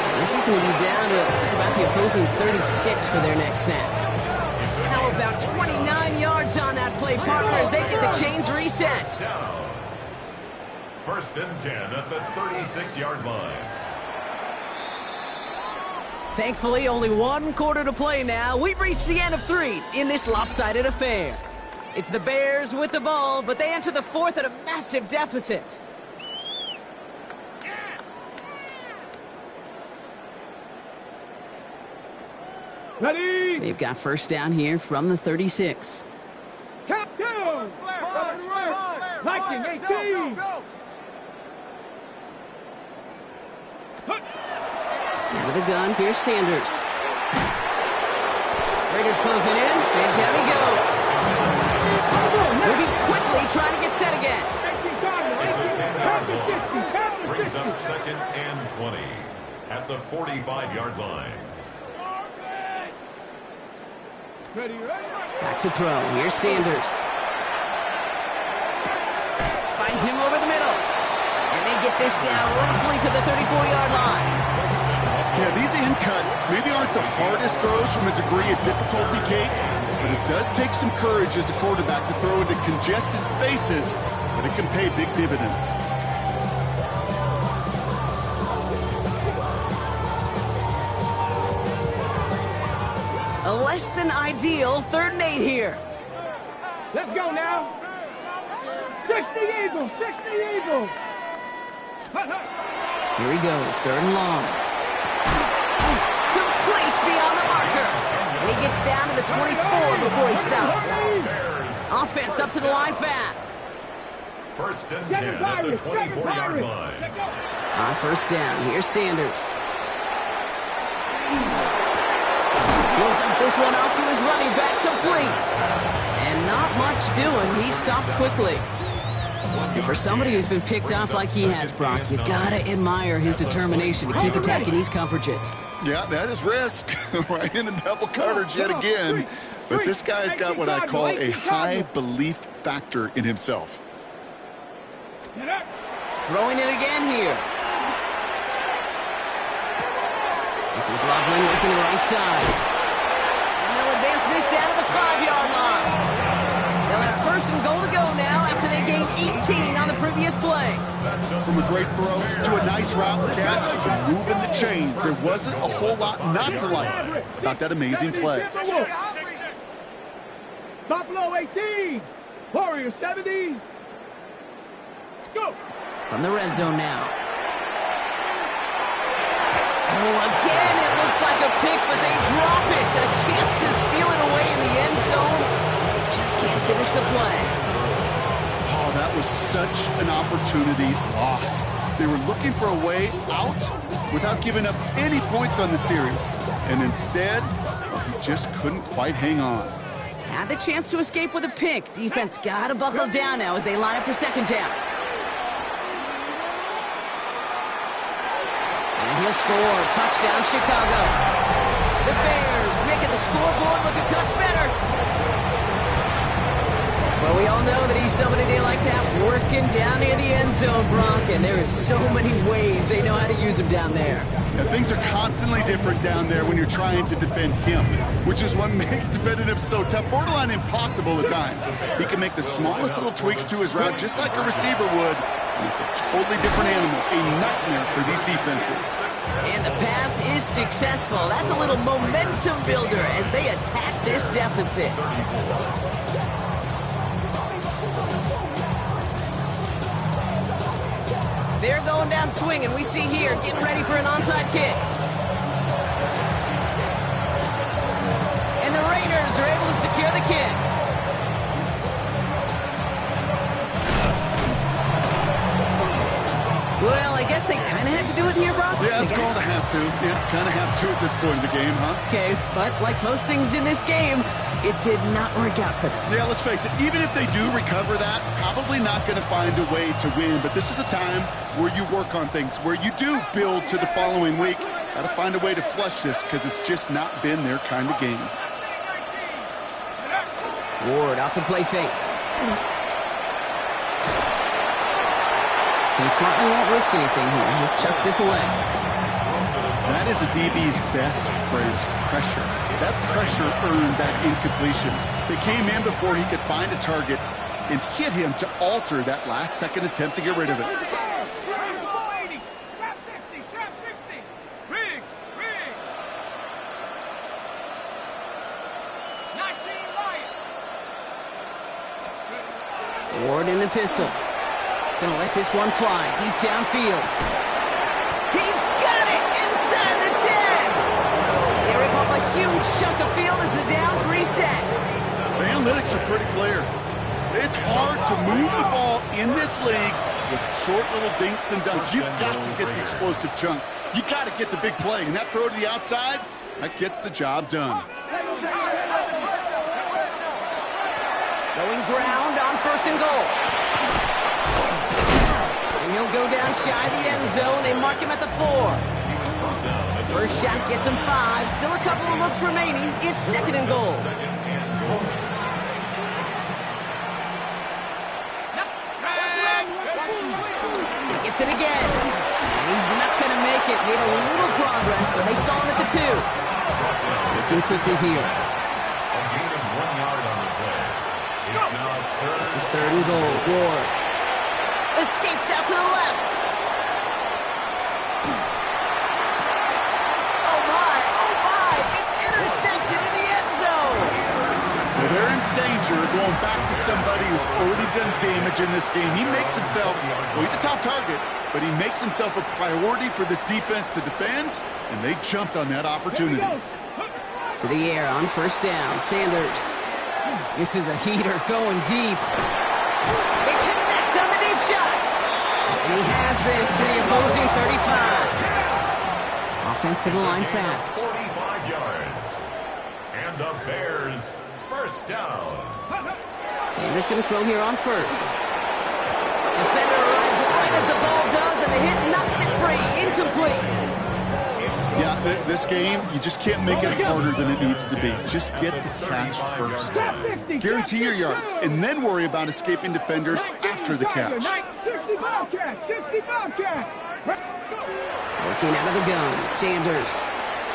And this is going to be down to about the opposing 36 for their next snap. How about 29 yards on that play, partner, as they get the chains reset. 1st and 10 at the 36-yard line. Thankfully, only 1 quarter to play now. We've reached the end of 3 in this lopsided affair. It's the Bears with the ball, but they enter the 4th at a massive deficit. Ready? They've got 1st down here from the 36. Count down. Viking 18. Into the gun, here's Sanders. Raiders closing in, and down he goes. Moving quickly, trying to get set again. It's a 10-yard loss. Brings up 2nd and 20 at the 45-yard line. Back to throw. Here's Sanders. Finds him over the middle. And they get this down roughly to the 34-yard line. Yeah, these in cuts maybe aren't the hardest throws from a degree of difficulty, Kate, but it does take some courage as a quarterback to throw into congested spaces, but it can pay big dividends. A less than ideal 3rd and 8 here. Let's go now. 60 Eagles, 60 Eagles. Here he goes, 3rd and long. Complete beyond the marker. And he gets down to the 24 before he stops. Offense up to the line fast. 1st and 10 at the 24-yard line. On 1st down, here's Sanders. He'll dump this one off to his running back, complete. And not much doing. He stopped quickly. And for somebody who's been picked off like he has, Brock, you gotta admire his determination to keep attacking these coverages. Yeah, that is risk. Right into double coverage yet again. But this guy's got what I call a high belief factor in himself. Throwing it again here. This is Loveland working the right side. And they'll advance this down to the 5-yard line. They'll have 1st and goal to go now after they gained 18 on the previous play. From a great throw to a nice route catch to moving the chains, there wasn't a whole lot not to like about that amazing play. Buffalo 18. Warriors 70. Go. From the red zone now. Oh, again, it looks like a pick, but they drop it. A chance to steal it away in the end zone. They just can't finish the play. Oh, that was such an opportunity lost. They were looking for a way out without giving up any points on the series. And instead, he just couldn't quite hang on. Had the chance to escape with a pick. Defense got to buckle down now as they line up for 2nd down. And he'll score. Touchdown, Chicago. The Bears making the scoreboard look a touch better. Well, we all know that he's somebody they like to have working down near the end zone, Brock, and there is so many ways they know how to use him down there. Yeah, things are constantly different down there when you're trying to defend him, which is what makes defending him so tough, borderline impossible at times. He can make the smallest little tweaks to his route just like a receiver would, and it's a totally different animal, a nightmare for these defenses. And the pass is successful. That's a little momentum builder as they attack this deficit. They're going down swinging. We see here, getting ready for an onside kick. And the Raiders are able to secure the kick. Well, I guess they kind of had to do it here, Brock. Yeah, it's called a have to. Yeah, kind of have to at this point in the game, huh? Okay, but like most things in this game, it did not work out for them. Yeah, let's face it, even if they do recover that, probably not going to find a way to win. But this is a time where you work on things, where you do build to the following week. Got to find a way to flush this because it's just not been their kind of game. Ward off the play fake. He smartly won't risk anything here. He just chucks this away. That is a DB's best friend, pressure. That pressure earned that incompletion. They came in before he could find a target and hit him to alter that last-second attempt to get rid of it. Trap 60, trap 60. Riggs, Riggs. 19 Lions. Ward in the pistol. Gonna let this one fly deep downfield. He's got it inside the 10. They rip off a huge chunk of field as the downs reset. The analytics are pretty clear. It's hard to move the ball in this league with short little dinks and dunks. You've got to get the explosive chunk. You got to get the big play. And that throw to the outside, that gets the job done. Going ground on 1st and goal. And he'll go down shy of the end zone. They mark him at the 4. First shot gets him 5. Still a couple of looks remaining. It's 2nd and goal. He gets it again. And he's not going to make it. Made a little progress, but they stall him at the 2. Looking quickly here. This is 3rd and goal. Ward escapes out to the left. Oh my, it's intercepted in the end zone. Well, they're in danger going back to somebody who's already done damage in this game. He makes himself, well, he's a top target, but he makes himself a priority for this defense to defend, and they jumped on that opportunity. To the air on 1st down. Sanders. This is a heater going deep. They connect on the deep shot. And he has this to the opposing 35. Offensive line fast. 45 yards. And the Bears, 1st down. Sanders going to throw here on 1st. Defender arrives right as the ball does, and the hit knocks it free. Incomplete. Yeah, this game, you just can't make it harder than it needs to be. Just get the catch first. Guarantee your yards, and then worry about escaping defenders after the catch. Working out of the gun, Sanders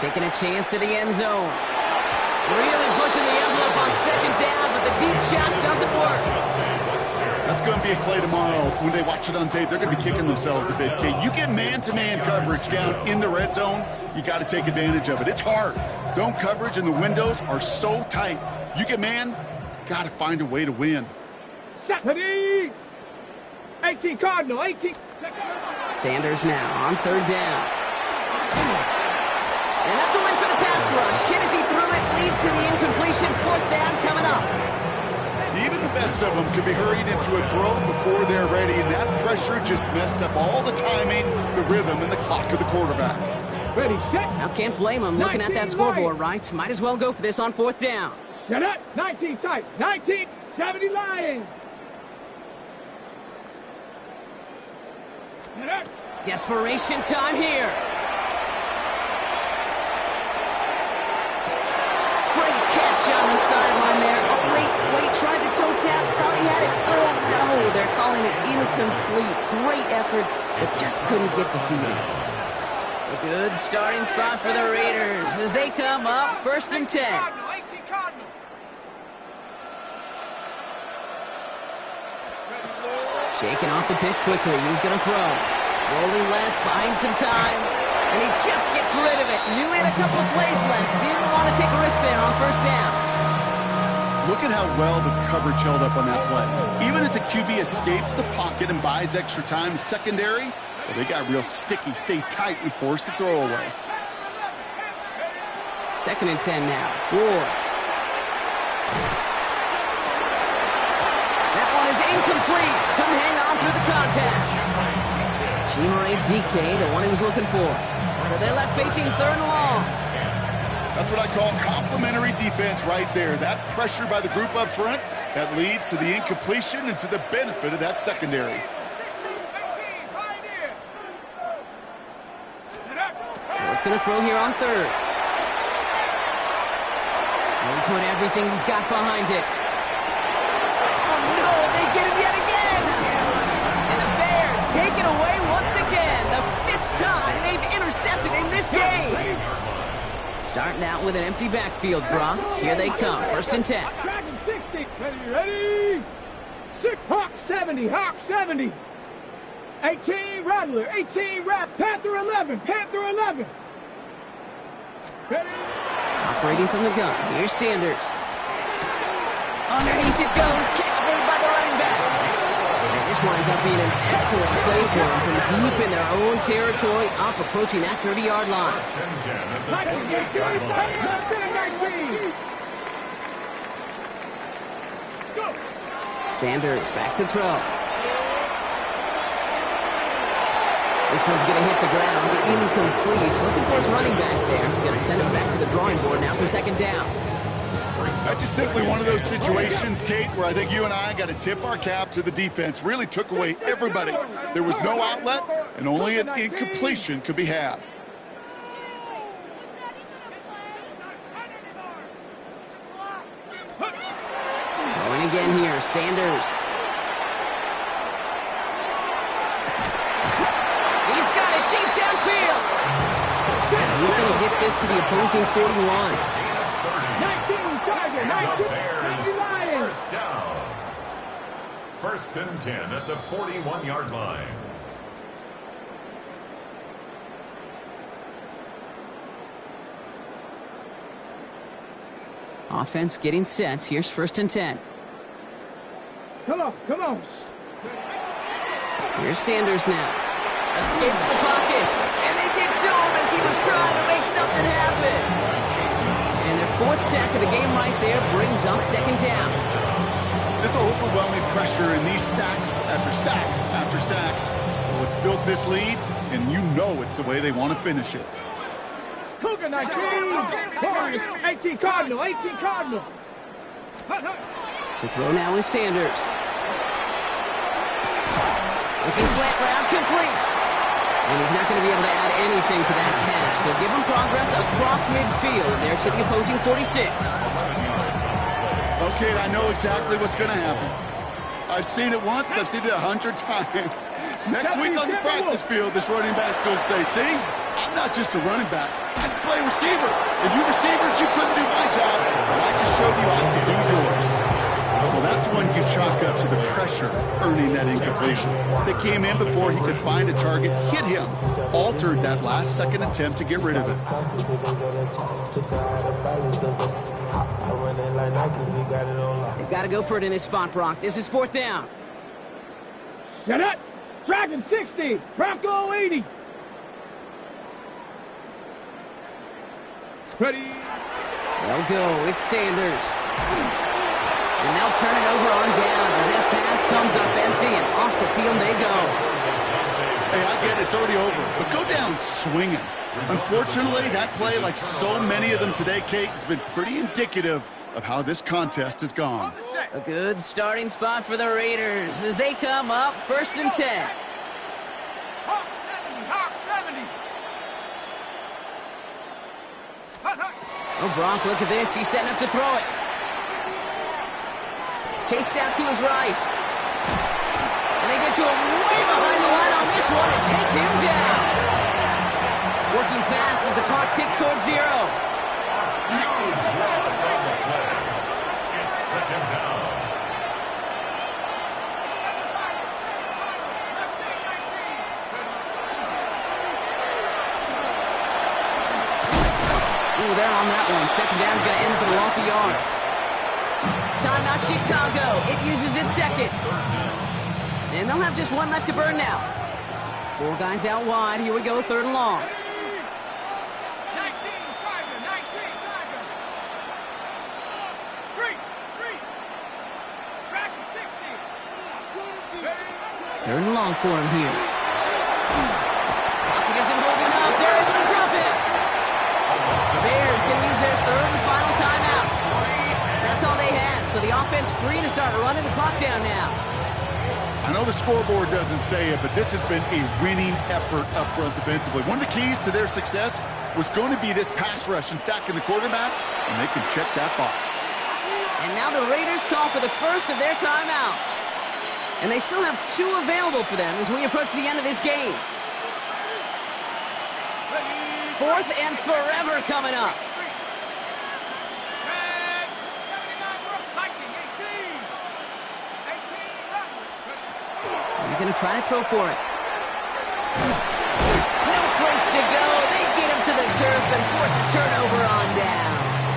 taking a chance to the end zone. Really pushing the envelope on 2nd down, but the deep shot doesn't work. That's going to be a play tomorrow. When they watch it on tape, they're going to be kicking themselves a bit. Okay, you get man-to-man coverage down in the red zone, you got to take advantage of it. It's hard. Zone coverage and the windows are so tight. You get man, got to find a way to win. 18 Cardinal, 18. Sanders now on 3rd down. And that's a win for the pass rush. Hit as he threw it, leads to the incompletion. 4th down coming up. Even the best of them could be hurried into a throw before they're ready, and that pressure just messed up all the timing, the rhythm, and the clock of the quarterback. Ready, set. Now can't blame him looking at that scoreboard, right? Might as well go for this on 4th down. Set up. 19 tight. 19, 70 Lions. Set up. Desperation time here. Great catch on the sideline there. Oh, wait, tried to toe tap, thought he had it. Oh, no, they're calling it incomplete. Great effort, but just couldn't get the feeding. A good starting spot for the Raiders as they come up 1st and 10. Shaking off the pick quickly. He's going to throw. Rolling left, buying some time. And he just gets rid of it. Knew he had a couple of plays left. Didn't want to take a risk there on 1st down. Look at how well the coverage held up on that play. Even as the QB escapes the pocket and buys extra time secondary, well, they got real sticky, stay tight, and force the throw away. 2nd and 10 now. Ward. That one is incomplete. Couldn't hang on through the contact. Chimere DK, the one he was looking for. So they're left facing 3rd and long. That's what I call complimentary defense right there. That pressure by the group up front, that leads to the incompletion and to the benefit of that secondary. Ward's going to throw here on 3rd. And he put everything he's got behind it. Oh, no, they get him yet again. And the Bears take it away once again. The 5th time they've intercepted in this game. Starting out with an empty backfield, Brock. Here they come. 1st and 10. Dragon 60. Ready? 6 Hawk 70. Hawk 70. 18 Rattler. 18 Rat. Panther 11. Panther 11. Ready? Operating from the gun. Here's Sanders. Underneath it goes. Catch made by the running back. And this winds up being an excellent play for them from deep in their own territory, up approaching that 30-yard line. Sanders back to throw. This one's going to hit the ground. Incomplete. Looking for his running back there. Going to send him back to the drawing board now for second down. That's just simply one of those situations, Kate, where I think you and I got to tip our cap to the defense. Really took away everybody. There was no outlet, and only an incompletion could be had. Going again here, Sanders. He's got it deep downfield. And he's going to get this to the opposing 41. 19 Tiger, 19 Lions. First down. First and 10 at the 41-yard line. Offense getting set. Here's first and 10. Come on, come on. Here's Sanders now. Escapes the pocket. And they get to him as he was trying to make something happen. And their fourth sack of the game right there brings up second down. This overwhelming pressure in these sacks after sacks after sacks. Well, it's built this lead, and you know it's the way they want to finish it. Cougar 19, Horns, 18 Cardinal, 18 Cardinal. To throw now is Sanders. Looking slant route, complete. And he's not going to be able to add anything to that catch. So give him progress across midfield there to the opposing 46. Okay, I know exactly what's going to happen. I've seen it once. I've seen it 100 times. Next week on the practice field, this running back's going to say, see, I'm not just a running back. I can play receiver. And you receivers, you couldn't do my job, but I just showed you I can do yours. Well, that's when you chalk up to the pressure earning that incompletion. They came in before he could find a target, hit him, altered that last-second attempt to get rid of it. They've got to go for it in this spot, Brock. This is fourth down. Set up. Dragon 60, Bronco 80. Ready. They'll go. It's Sanders. And they'll turn it over on downs as that pass comes up empty, and off the field they go. Hey, I get it. It's already over. But go down swinging. Unfortunately, that play, like so many of them today, Kate, has been pretty indicative of how this contest has gone. A good starting spot for the Raiders as they come up first and 10. Hawk 70, Hawk 70. Oh, Brock, look at this. He's setting up to throw it. Chased out to his right. And they get to him way behind the line on this one and take him down. Working fast as the clock ticks towards 0. It's second down. Ooh, they're on that one. Second down's going to end up with a loss of yards. Timeout Chicago. It uses its second. And they'll have just one left to burn now. 4 guys out wide. Here we go, third and long. 19 Tiger, 19 Tiger. Street, Dragon 60. Third and long for him here. Pocket isn't holding up. They're able to drop it. Bears going to use their third and final timeout. That's all they had. So the offense free to start running the clock down now. I know the scoreboard doesn't say it, but this has been a winning effort up front defensively. One of the keys to their success was going to be this pass rush and sacking the quarterback, and they can check that box. And now the Raiders call for the first of their timeouts. And they still have 2 available for them as we approach the end of this game. Fourth and forever coming up. They're going to try to throw for it. No place to go. They get him to the turf and force a turnover on downs.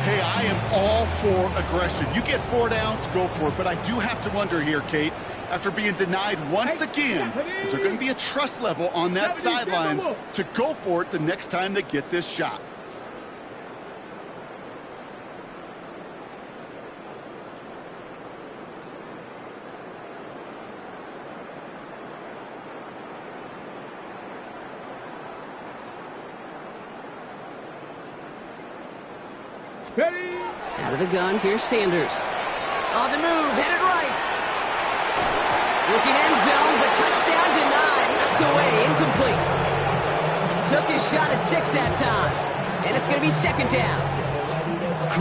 Hey, I am all for aggression. You get 4 downs, go for it. But I do have to wonder here, Kate, after being denied once again, is there going to be a trust level on that sidelines to go for it the next time they get this shot? Ready? Out of the gun, here's Sanders. On the move, headed right. Looking end zone, but touchdown denied. Knocked away, incomplete. Took his shot at 6 that time. And it's going to be second down.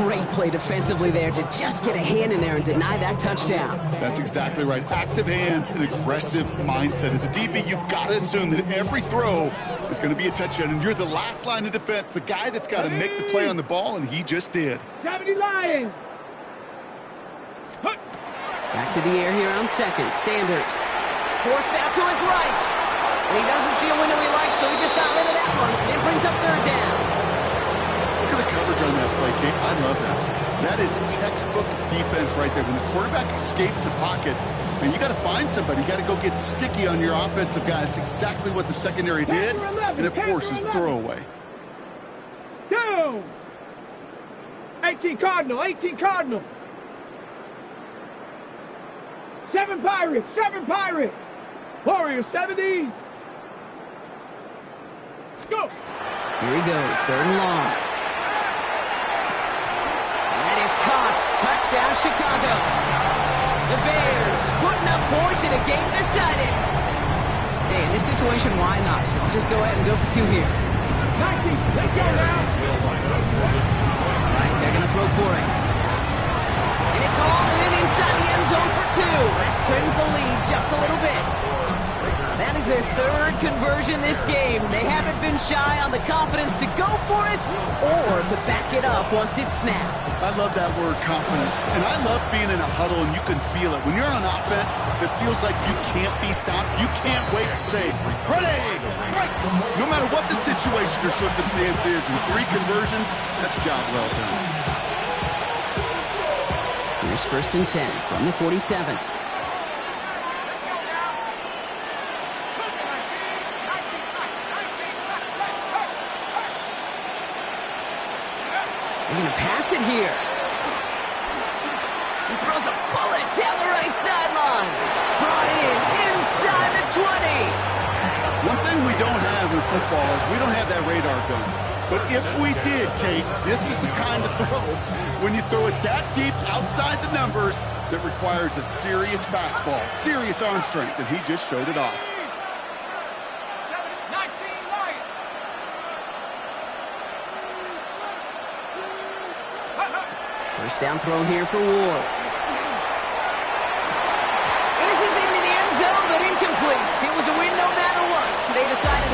Great play defensively there to just get a hand in there and deny that touchdown. That's exactly right. Active hands and aggressive mindset. As a DB, you've got to assume that every throw is going to be a touchdown, and you're the last line of defense, the guy that's got to make the play on the ball, and he just did. 70 Lions. Back to the air here on second. Sanders forced out to his right. And he doesn't see a window he likes, so he just got rid of that one. And it brings up third down. Look at the coverage on that play, Kate. I love that. That is textbook defense right there. When the quarterback escapes the pocket, and you got to find somebody. You got to go get sticky on your offensive guy. That's exactly what the secondary did, and it forces the throwaway. Down. 18 Cardinal, 18 Cardinal. 7 Pirates, 7 Pirates. Warriors, 70. Go. Here he goes, third and long. And that is caught. Touchdown, Chicago. The Bears putting up points in a game decided. Hey, in this situation, why not? So I'll just go ahead and go for 2 here. 19, let's go now. All right, they're going to throw for it. And it's hauled in inside the end zone for 2. That trims the lead just a little bit. That is their third conversion this game. They haven't been shy on the confidence to go for it or to back it up once it's snapped. I love that word, confidence. And I love being in a huddle and you can feel it. When you're on offense, it feels like you can't be stopped. You can't wait to say, ready, right. No matter what the situation or circumstance is, in 3 conversions, that's job well done. Here's first and 10 from the 47. They're going to pass it here. He throws a bullet down the right sideline. Brought in inside the 20. One thing we don't have in football is we don't have that radar gun. But if we did, Kate, this is the kind of throw, when you throw it that deep outside the numbers, that requires a serious fastball, serious arm strength, and he just showed it off. First down throw here for Ward. This is into the end zone, but incomplete. It was a win no matter what. So they decided